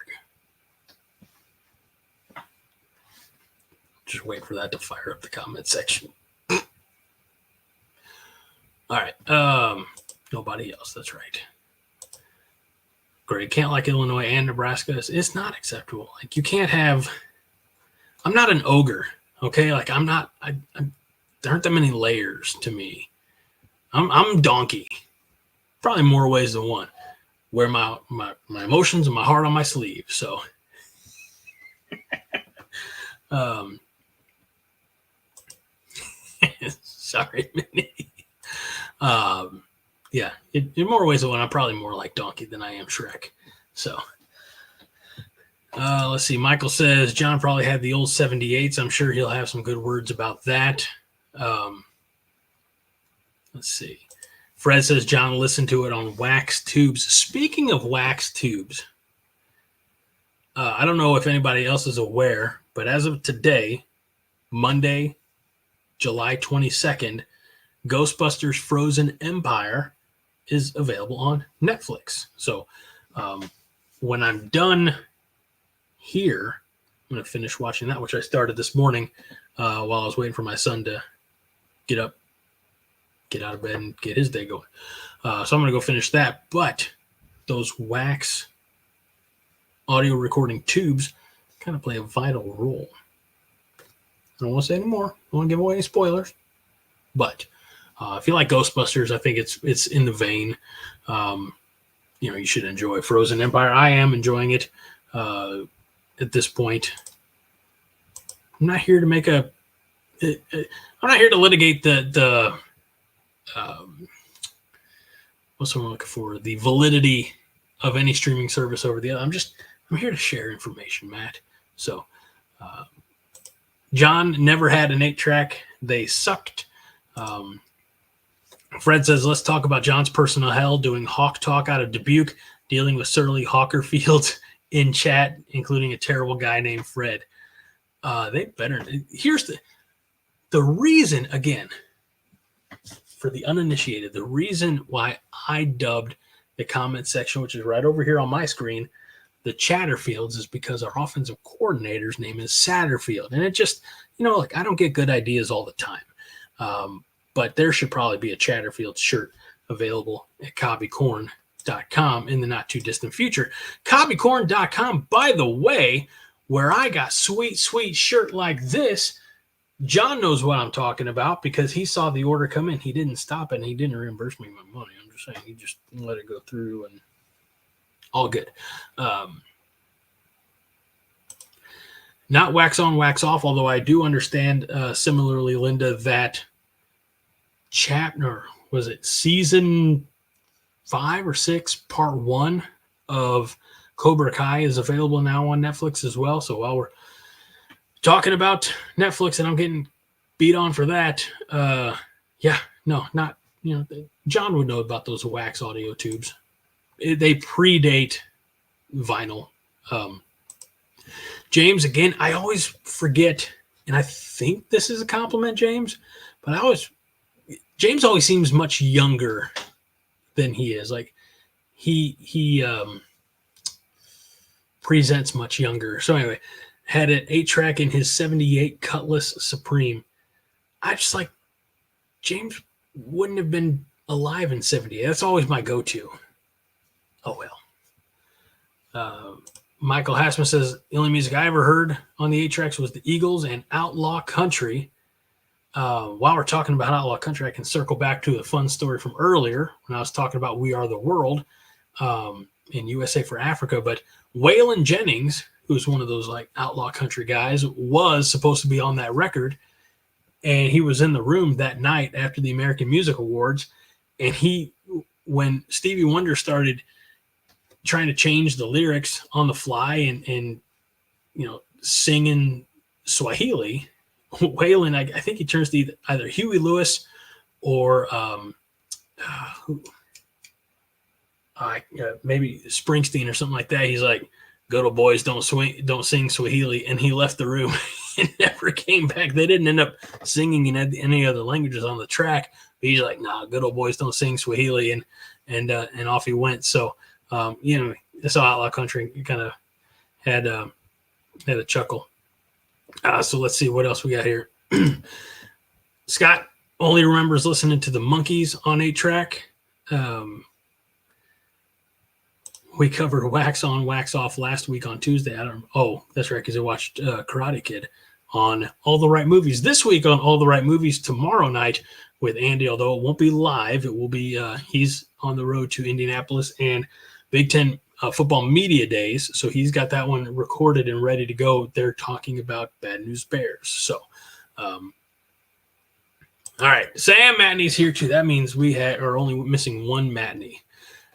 Speaker 1: Just wait for that to fire up the comment section. All right. Nobody else. That's right. Great. Can't like Illinois and Nebraska. It's not acceptable. Like, you can't have – I'm not an ogre, okay? Like, I'm not – there aren't that many layers to me. I'm donkey. Probably more ways than one. Wear my emotions and my heart on my sleeve. So Sorry, Minnie. Yeah, in more ways than one, I'm probably more like Donkey than I am Shrek. So, let's see. Michael says John probably had the old 78s. I'm sure he'll have some good words about that. Let's see. Fred says John listened to it on wax tubes. Speaking of wax tubes, I don't know if anybody else is aware, but as of today, Monday, July 22nd, Ghostbusters Frozen Empire is available on Netflix. So when I'm done here, I'm going to finish watching that, which I started this morning while I was waiting for my son to get up, get out of bed, and get his day going. So I'm going to go finish that. But those wax audio recording tubes kind of play a vital role. I don't want to say any more. I don't want to give away any spoilers. But if you like Ghostbusters, I think it's in the vein. You should enjoy Frozen Empire. I am enjoying it at this point. I'm not here to make I'm not here to litigate the what's I'm looking for? The validity of any streaming service over the other. I'm here to share information, Matt. So, John never had an 8-track. They sucked. Fred says, let's talk about John's personal hell, doing Hawk Talk out of Dubuque, dealing with surly Hawkerfields in chat, including a terrible guy named Fred. They better. Here's the reason, again, for the uninitiated, the reason why I dubbed the comment section, which is right over here on my screen, the Chatterfields, is because our offensive coordinator's name is Satterfield. And it just, I don't get good ideas all the time. But there should probably be a Chatterfield shirt available at cobbycorn.com in the not too distant future. Cobbycorn.com, by the way, where I got sweet shirt like this. John knows what I'm talking about because he saw the order come in. He didn't stop it, and he didn't reimburse me my money. I'm just saying he just let it go through, and all good. Not wax on, wax off, although I do understand similarly, Linda, that was it season 5 or 6, part 1 of Cobra Kai is available now on Netflix as well. So while we're talking about Netflix and I'm getting beat on for that, John would know about those wax audio tubes. They predate vinyl. James, again, I always forget, and I think this is a compliment, James, but James always seems much younger than he is. Like he presents much younger. So anyway, had an 8-track in his 78 Cutlass Supreme. I just like, James wouldn't have been alive in 78. That's always my go-to. Oh, well. Michael Hassman says, the only music I ever heard on the 8-tracks was the Eagles and Outlaw Country. While we're talking about Outlaw Country, I can circle back to a fun story from earlier when I was talking about We Are the World in USA for Africa. But Waylon Jennings, who's one of those like Outlaw Country guys, was supposed to be on that record. And he was in the room that night after the American Music Awards. And when Stevie Wonder started trying to change the lyrics on the fly and singing Swahili, Waylon, I think he turns to either Huey Lewis or maybe Springsteen or something like that. He's like, "Good old boys don't sing Swahili," and he left the room and never came back. They didn't end up singing in any other languages on the track. But he's like, "Nah, good old boys don't sing Swahili," and off he went. So this Outlaw Country kind of had a chuckle. So let's see what else we got here. Scott only remembers listening to the Monkees on 8-track. We covered Wax On, Wax Off last week on Tuesday. That's right, because I watched Karate Kid on All the Right Movies. This week on All the Right Movies, tomorrow night with Andy, although it won't be live. It will be, he's on the road to Indianapolis and Big Ten Football Media Days. So he's got that one recorded and ready to go. They're talking about Bad News Bears. So All right. Sam Matney's here too. That means we are only missing one Matney.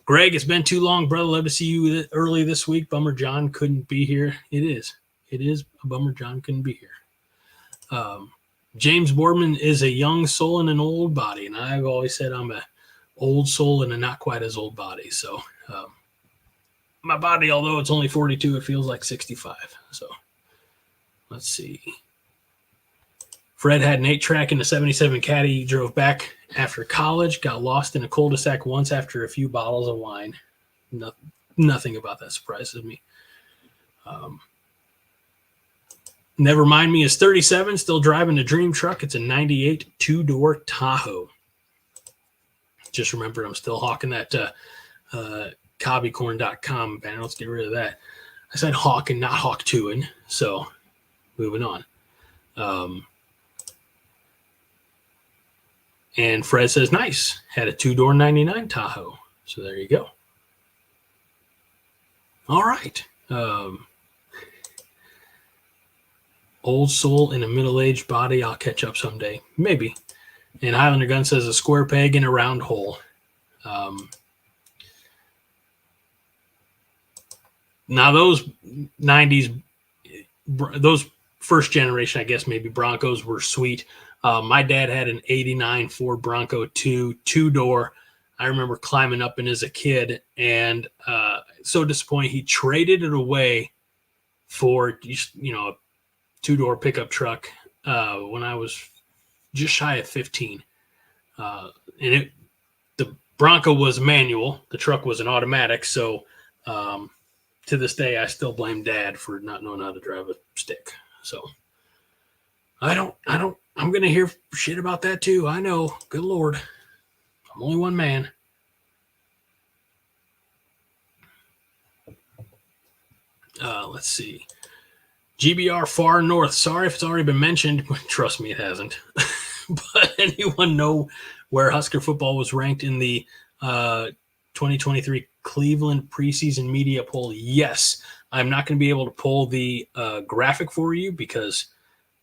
Speaker 1: Greg, it's been too long, brother. Love to see you early this week. Bummer John couldn't be here. It is a bummer John couldn't be here. James Boardman is a young soul in an old body, and I've always said I'm a old soul in a not quite as old body. So my body, although it's only 42, it feels like 65. So let's see. Fred had an 8-track in a 77 Caddy. He drove back after college, got lost in a cul-de-sac once after a few bottles of wine. Nothing about that surprises me. Never Mind Me is 37, still driving a dream truck. It's a 98 two-door Tahoe. Just remember, I'm still hawking that cobbycorn.com banner. Let's get rid of that. I said hawking, not hawk-toing. So, moving on. And Fred says, nice. Had a 2-door 99 Tahoe. So there you go. All right. Old soul in a middle-aged body. I'll catch up someday. Maybe. And Highlander Gun says a square peg in a round hole. Now those 90s, those first generation, I guess maybe Broncos were sweet. My dad had an 89 Ford Bronco 2-door. I remember climbing up in as a kid and so disappointed. He traded it away for, a 2-door pickup truck when I was just shy of 15. And the Bronco was manual. The truck was an automatic. So to this day, I still blame Dad for not knowing how to drive a stick. So I'm going to hear shit about that too. I know. Good Lord. I'm only one man. Let's see. GBR Far North. Sorry if it's already been mentioned, but trust me, it hasn't. But anyone know where Husker football was ranked in the 2023 Cleveland preseason media poll? Yes. I'm not going to be able to pull the graphic for you because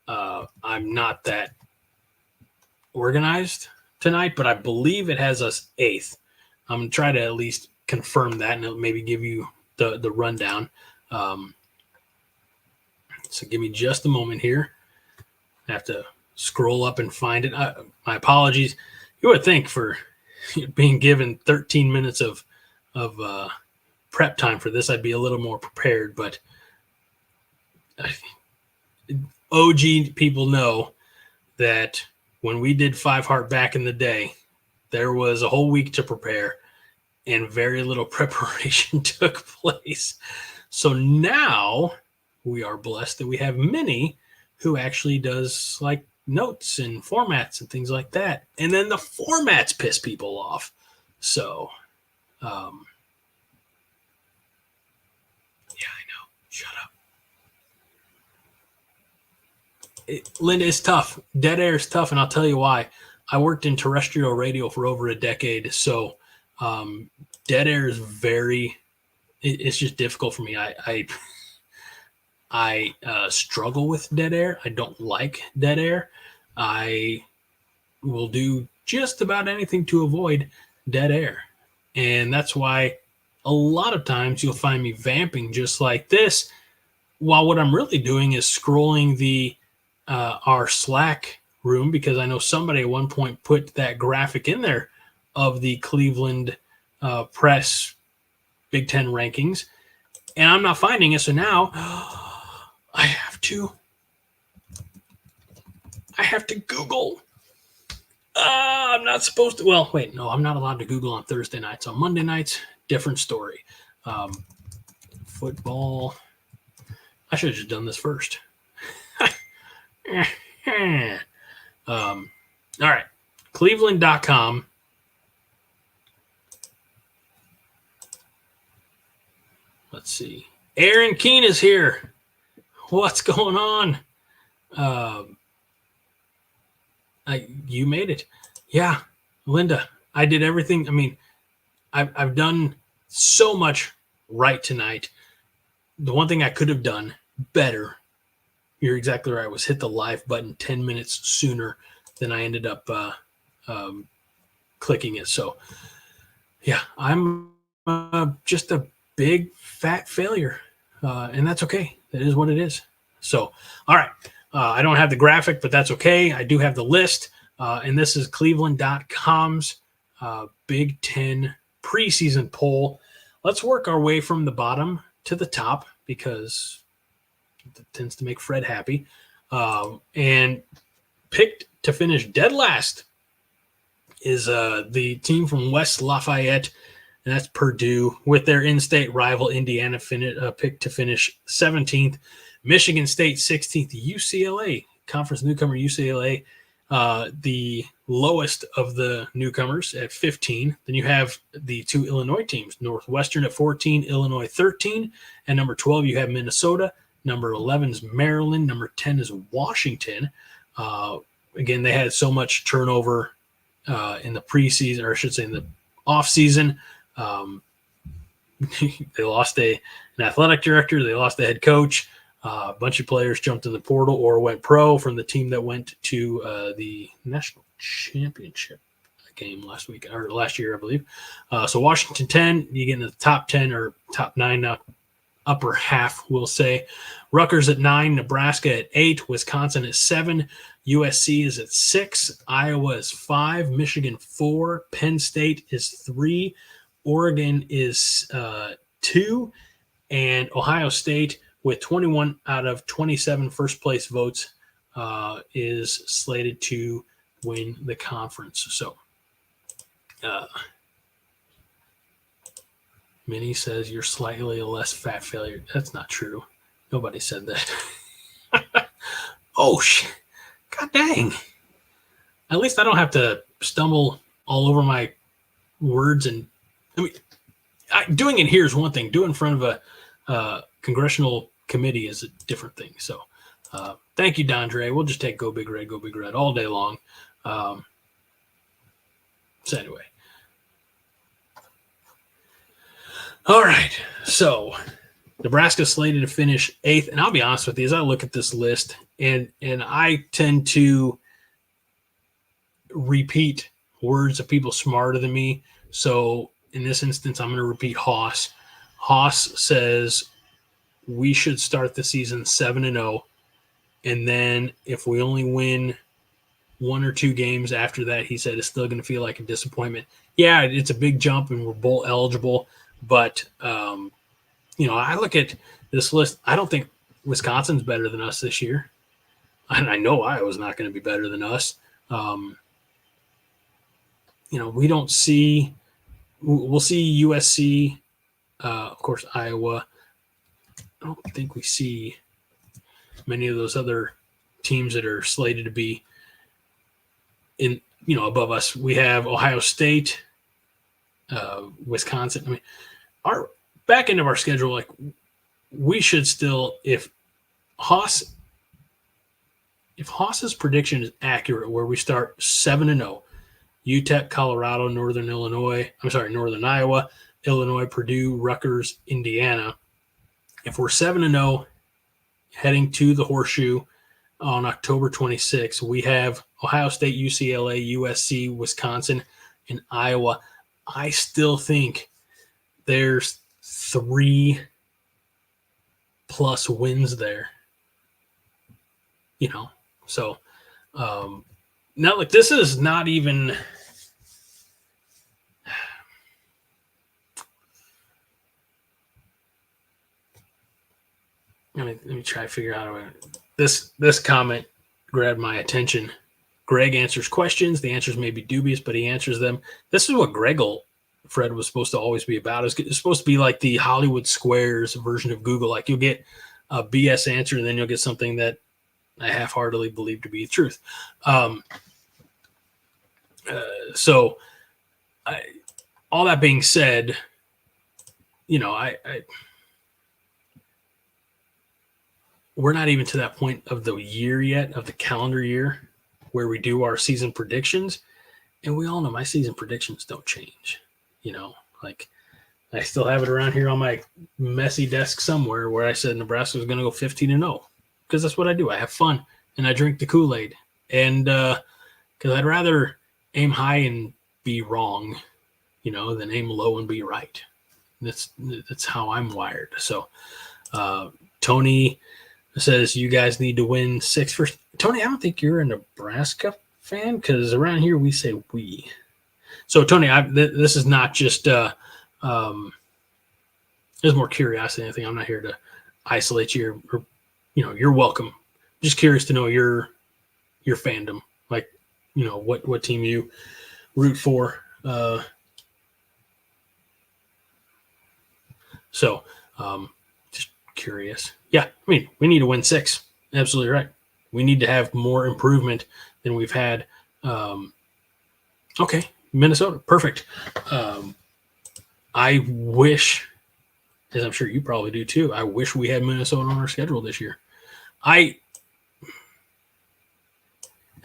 Speaker 1: I'm not that organized tonight, but I believe it has us 8th. I'm going to try to at least confirm that and it'll maybe give you the rundown. So give me just a moment here. I have to scroll up and find it. My apologies. You would think for being given 13 minutes of prep time for this, I'd be a little more prepared, but OG people know that when we did 5 Heart back in the day, there was a whole week to prepare and very little preparation took place. So now we are blessed that we have Minnie who actually does like notes and formats and things like that. And then the formats piss people off. So, yeah, I know. Shut up. Linda, it's tough. Dead air is tough, and I'll tell you why. I worked in terrestrial radio for over a decade, so dead air is it's just difficult for me. I struggle with dead air. I don't like dead air. I will do just about anything to avoid dead air. And that's why a lot of times you'll find me vamping just like this, while what I'm really doing is scrolling our Slack room, because I know somebody at one point put that graphic in there of the Cleveland Press Big Ten rankings, and I'm not finding it. So now I have to Google. I'm not supposed to. Well, wait, no, I'm not allowed to Google on Thursday nights. On Monday nights, different story. Football. I should have just done this first. All right. Cleveland.com. Let's see. Aaron Keene is here. What's going on? You made it. Yeah, Linda, I did everything. I mean, I've done so much right tonight. The one thing I could have done better, you're exactly right, was hit the live button 10 minutes sooner then I ended up clicking it. So, yeah, I'm just a big fat failure, and that's okay. That is what it is. So, all right. I don't have the graphic, but that's okay. I do have the list, and this is Cleveland.com's Big Ten preseason poll. Let's work our way from the bottom to the top because it tends to make Fred happy. And picked to finish dead last is the team from West Lafayette, and that's Purdue, with their in-state rival Indiana picked to finish 17th. Michigan State 16th. UCLA, conference newcomer UCLA, the lowest of the newcomers at 15. Then you have the two Illinois teams, Northwestern at 14, Illinois 13, and number 12 you have Minnesota. Number 11 is Maryland. Number 10 is Washington. Again, they had so much turnover in the preseason, or I should say in the offseason. They lost an athletic director. They lost the head coach. A bunch of players jumped in the portal or went pro from the team that went to the national championship game last year, I believe. So Washington 10, you get in the top 10 or top 9 now, upper half, we'll say. Rutgers at 9, Nebraska at 8, Wisconsin at 7, USC is at 6, Iowa is 5, Michigan 4, Penn State is 3, Oregon is 2, and Ohio State, with 21 out of 27 first-place votes, is slated to win the conference. So, Minnie says you're slightly a less fat failure. That's not true. Nobody said that. Oh, shit. God dang. At least I don't have to stumble all over my words. And I mean, doing it here is one thing. Doing it in front of a congressional committee is a different thing. So thank you, Dondre. We'll just take Go Big Red all day long. So anyway. All right. So Nebraska slated to finish 8th. And I'll be honest with you, as I look at this list, and I tend to repeat words of people smarter than me. So in this instance, I'm going to repeat Haas. Haas says we should start the season 7-0, and then if we only win 1 or 2 games after that, he said it's still going to feel like a disappointment. Yeah, it's a big jump, and we're bowl eligible, but I look at this list. I don't think Wisconsin's better than us this year, and I know Iowa's not going to be better than us. We don't see. We'll see USC, of course, Iowa. I don't think we see many of those other teams that are slated to be above us. We have Ohio State, Wisconsin. I mean, our back end of our schedule, like we should still, if Haas's prediction is accurate, where we start 7-0, UTEP, Colorado, Northern Iowa, Illinois, Purdue, Rutgers, Indiana. If we're 7-0 heading to the Horseshoe on October 26th, we have Ohio State, UCLA, USC, Wisconsin, and Iowa. I still think there's 3+ wins there. So now, like, this is not even – Let me try to figure out this comment grabbed my attention. Greg answers questions. The answers may be dubious, but he answers them. This is what Fred was supposed to always be about. It's supposed to be like the Hollywood Squares version of Google. Like, you'll get a BS answer, and then you'll get something that I half-heartedly believe to be the truth. So all that being said, we're not even to that point of the year yet, of the calendar year, where we do our season predictions. And we all know my season predictions don't change. Like, I still have it around here on my messy desk somewhere where I said Nebraska was going to go 15-0, because that's what I do. I have fun and I drink the Kool-Aid. And, because I'd rather aim high and be wrong, than aim low and be right. That's how I'm wired. So Tony says you guys need to win 6 first. Tony, I don't think you're a Nebraska fan, because around here we say we. So Tony, this is not just there's more curiosity than anything. I'm not here to isolate you, or you're welcome. Just curious to know your fandom, like what team you root for. So just curious. Yeah, I mean, we need to win 6. Absolutely right. We need to have more improvement than we've had. Okay, Minnesota, perfect. I wish, as I'm sure you probably do too, I wish we had Minnesota on our schedule this year. I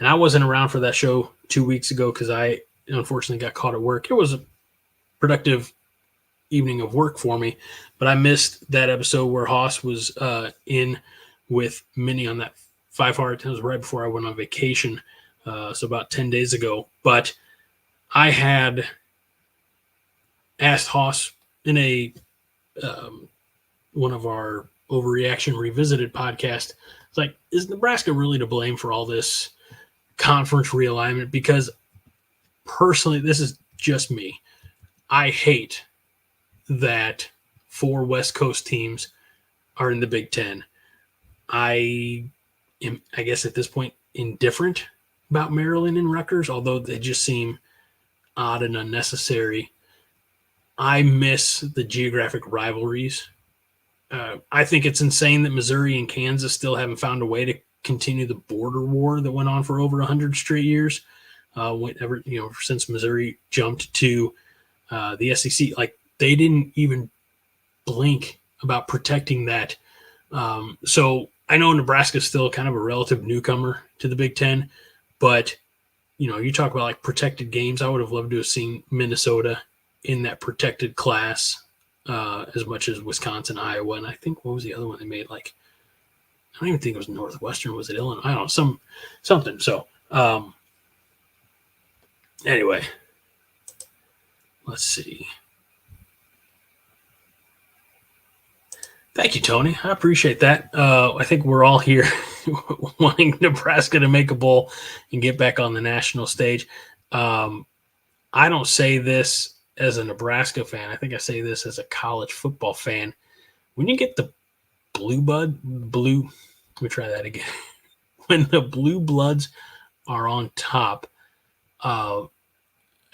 Speaker 1: wasn't around for that show 2 weeks ago because I unfortunately got caught at work. It was a productive evening of work for me, but I missed that episode where Haas was in with Minnie on that 5 Heart. It was right before I went on vacation, so about 10 days ago. But I had asked Haas in a one of our Overreaction Revisited podcast, it's like, is Nebraska really to blame for all this conference realignment? Because personally, this is just me. I hate that 4 West Coast teams are in the Big Ten. I am, I guess at this point, indifferent about Maryland and Rutgers, although they just seem odd and unnecessary. I miss the geographic rivalries. I think it's insane that Missouri and Kansas still haven't found a way to continue the border war that went on for over 100 straight years. Since Missouri jumped to the SEC, like they didn't even blink about protecting that. So I know Nebraska is still kind of a relative newcomer to the Big Ten, but you talk about like protected games. I would have loved to have seen Minnesota in that protected class as much as Wisconsin, Iowa, and I think what was the other one they made? Like I don't even think it was Northwestern. Was it Illinois? I don't know, something. So anyway, let's see. Thank you, Tony. I appreciate that. I think we're all here wanting Nebraska to make a bowl and get back on the national stage. I don't say this as a Nebraska fan. I think I say this as a college football fan. When you get the let me try that again. When the Blue Bloods are on top, I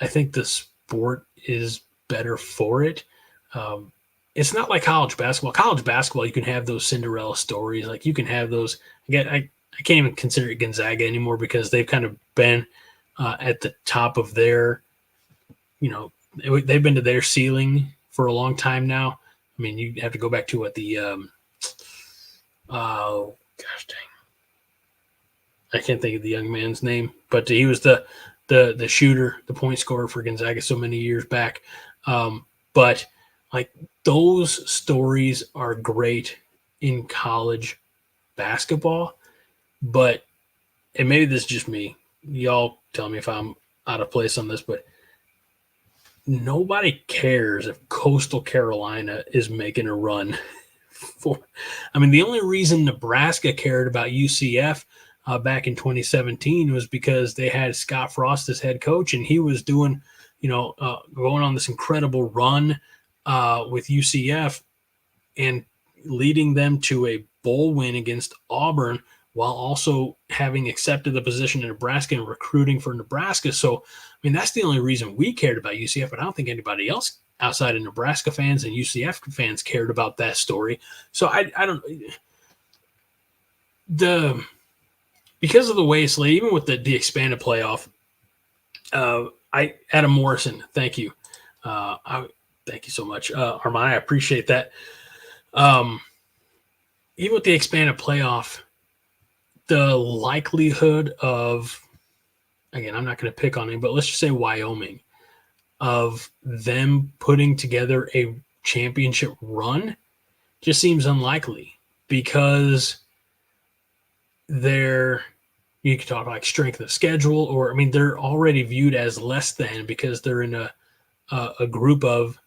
Speaker 1: think the sport is better for it. It's not like college basketball. College basketball, you can have those Cinderella stories. Like you can have those. Again, I can't even consider it Gonzaga anymore because they've kind of been at the top of their, they've been to their ceiling for a long time now. I mean, you have to go back to what the, oh gosh dang, I can't think of the young man's name, but he was the shooter, the point scorer for Gonzaga so many years back. But like those stories are great in college basketball, but, and maybe this is just me, y'all tell me if I'm out of place on this, but nobody cares if Coastal Carolina is making a run the only reason Nebraska cared about UCF back in 2017 was because they had Scott Frost as head coach, and he was doing, going on this incredible run with UCF and leading them to a bowl win against Auburn while also having accepted the position in Nebraska and recruiting for Nebraska. So, that's the only reason we cared about UCF, but I don't think anybody else outside of Nebraska fans and UCF fans cared about that story. So I don't because of the way it's laid, even with the expanded playoff, Adam Morrison, thank you. Thank you so much. Armand, I appreciate that. Even with the expanded playoff, the likelihood of, again, I'm not going to pick on him, but let's just say Wyoming, of them putting together a championship run just seems unlikely because they're You could talk like strength of schedule, or I mean, they're already viewed as less than because they're in a group of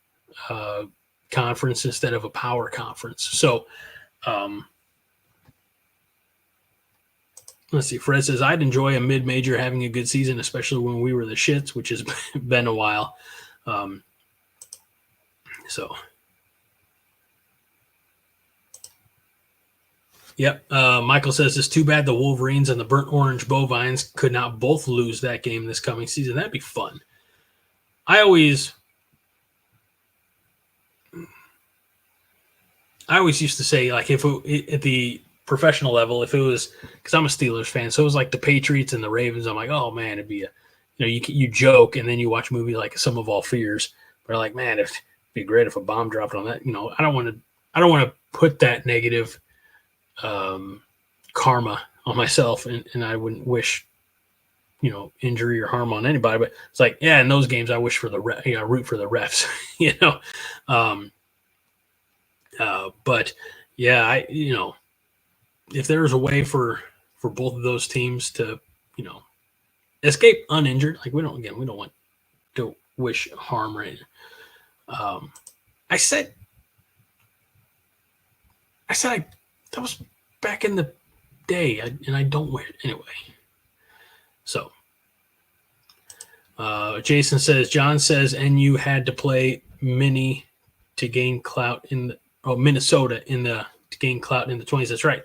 Speaker 1: conference instead of a power conference. So let's see. Fred says, I'd enjoy a mid-major having a good season, especially when we were the shits, which has been a while. Yep. Michael says, it's too bad the Wolverines and the Burnt Orange Bovines could not both lose that game this coming season. That'd be fun. I always used to say, like, if it, at the professional level, if it was, because I'm a Steelers fan, so it was like the Patriots and the Ravens, I'm like, oh man, it'd be you joke, and then you watch a movie like Sum of All Fears, but like, man, it'd be great if a bomb dropped on that. I don't want to put that negative karma on myself, and I wouldn't wish injury or harm on anybody, but it's like, yeah, in those games I wish for the root for the refs. But yeah, if there's a way for both of those teams to escape uninjured, like we don't want to wish harm, right? I said that was back in the day, and I don't wish anyway. So Jason says, John says, NU had to play Minnesota in the 20s. That's right.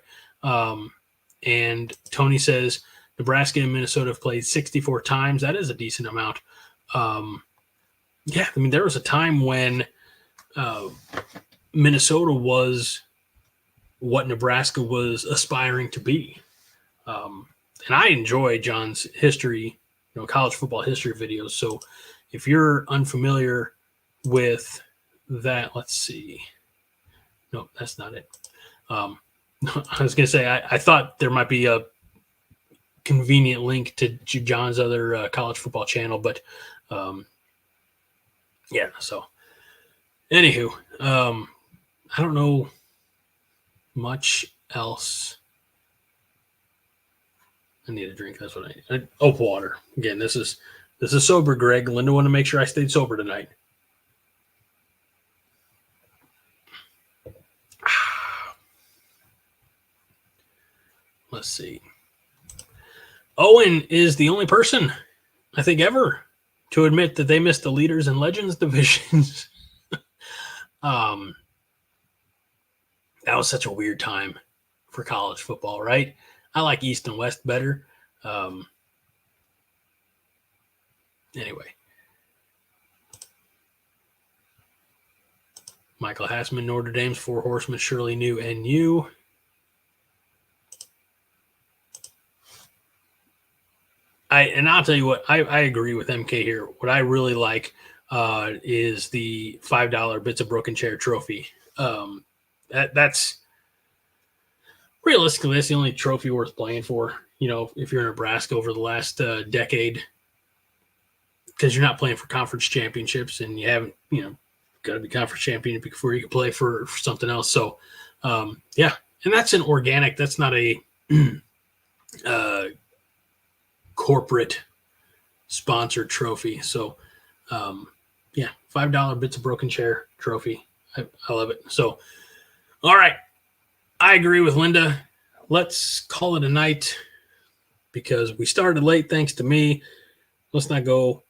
Speaker 1: And Tony says Nebraska and Minnesota have played 64 times. That is a decent amount. Yeah, I mean, there was a time when Minnesota was what Nebraska was aspiring to be. And I enjoy John's history, college football history videos. So if you're unfamiliar with that, let's see. No, that's not it. I was going to say, I thought there might be a convenient link to John's other college football channel, but yeah. So anywho, I don't know much else. I need a drink. That's what I need. Water. Again, this is sober, Greg. Linda wanted to make sure I stayed sober tonight. Let's see. Owen is the only person, I think, ever to admit that they missed the Leaders and Legends divisions. That was such a weird time for college football, right? I like East and West better. Anyway. Michael Hassman, Notre Dame's Four Horsemen surely knew NU. I'll tell you what, I agree with MK here. What I really like is the $5 Bits of Broken Chair trophy. That's realistically, that's the only trophy worth playing for, if you're in Nebraska over the last decade, because you're not playing for conference championships and you haven't, got to be conference champion before you can play for something else. So, yeah. And that's an organic, that's not a corporate sponsored trophy. So, yeah, $5 Bits of Broken Chair trophy. I love it. So, all right. I agree with Linda. Let's call it a night because we started late thanks to me. Let's not go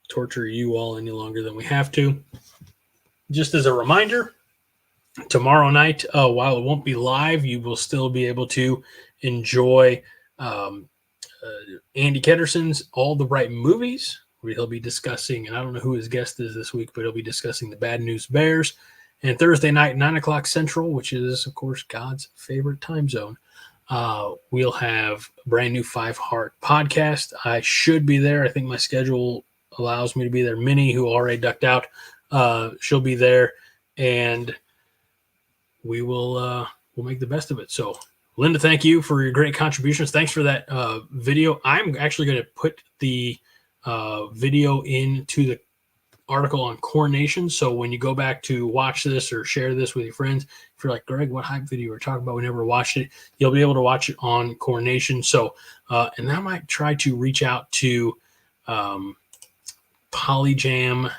Speaker 1: torture you all any longer than we have to. Just as a reminder, tomorrow night, while it won't be live, you will still be able to enjoy Andy Ketterson's All the Right Movies, where he'll be discussing, and I don't know who his guest is this week, but he'll be discussing the Bad News Bears. And Thursday night, 9 o'clock Central, which is, of course, God's favorite time zone, we'll have a brand new 5 Heart podcast. I should be there. I think my schedule allows me to be there. Minnie, who already ducked out, she'll be there, and we'll make the best of it. So, Linda, thank you for your great contributions. Thanks for that video. I'm actually going to put the video into the article on coronation. So when you go back to watch this or share this with your friends, if you're like, Greg, what hype video we're talking about, we never watched it, you'll be able to watch it on coronation. So, and I might try to reach out to Polyjam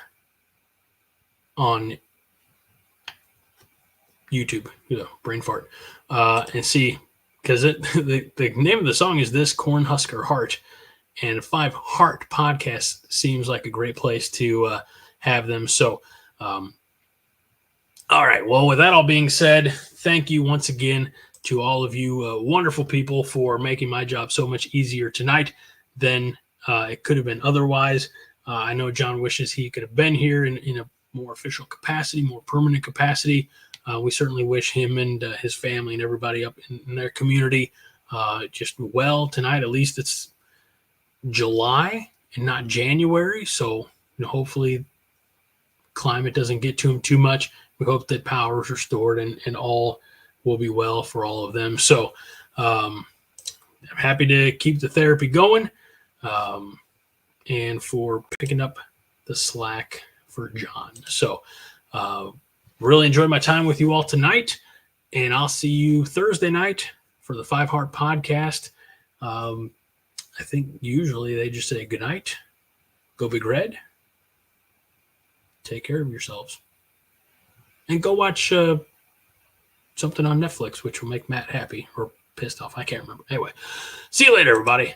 Speaker 1: on YouTube, brain fart, and see, because the name of the song is This Cornhusker Heart, and 5 Heart Podcast seems like a great place to have them. So, all right. Well, with that all being said, thank you once again to all of you wonderful people for making my job so much easier tonight than it could have been otherwise. I know John wishes he could have been here in a more official capacity, more permanent capacity. We certainly wish him and his family and everybody up in their community just well tonight. At least it's July and not January. So hopefully climate doesn't get to him too much. We hope that power is restored and all will be well for all of them. So I'm happy to keep the therapy going and for picking up the slack for John. So really enjoyed my time with you all tonight, and I'll see you Thursday night for the 5 Heart Podcast. I think usually they just say good night, go Big Red, take care of yourselves, and go watch something on Netflix, which will make Matt happy or pissed off. I can't remember. Anyway, see you later, everybody.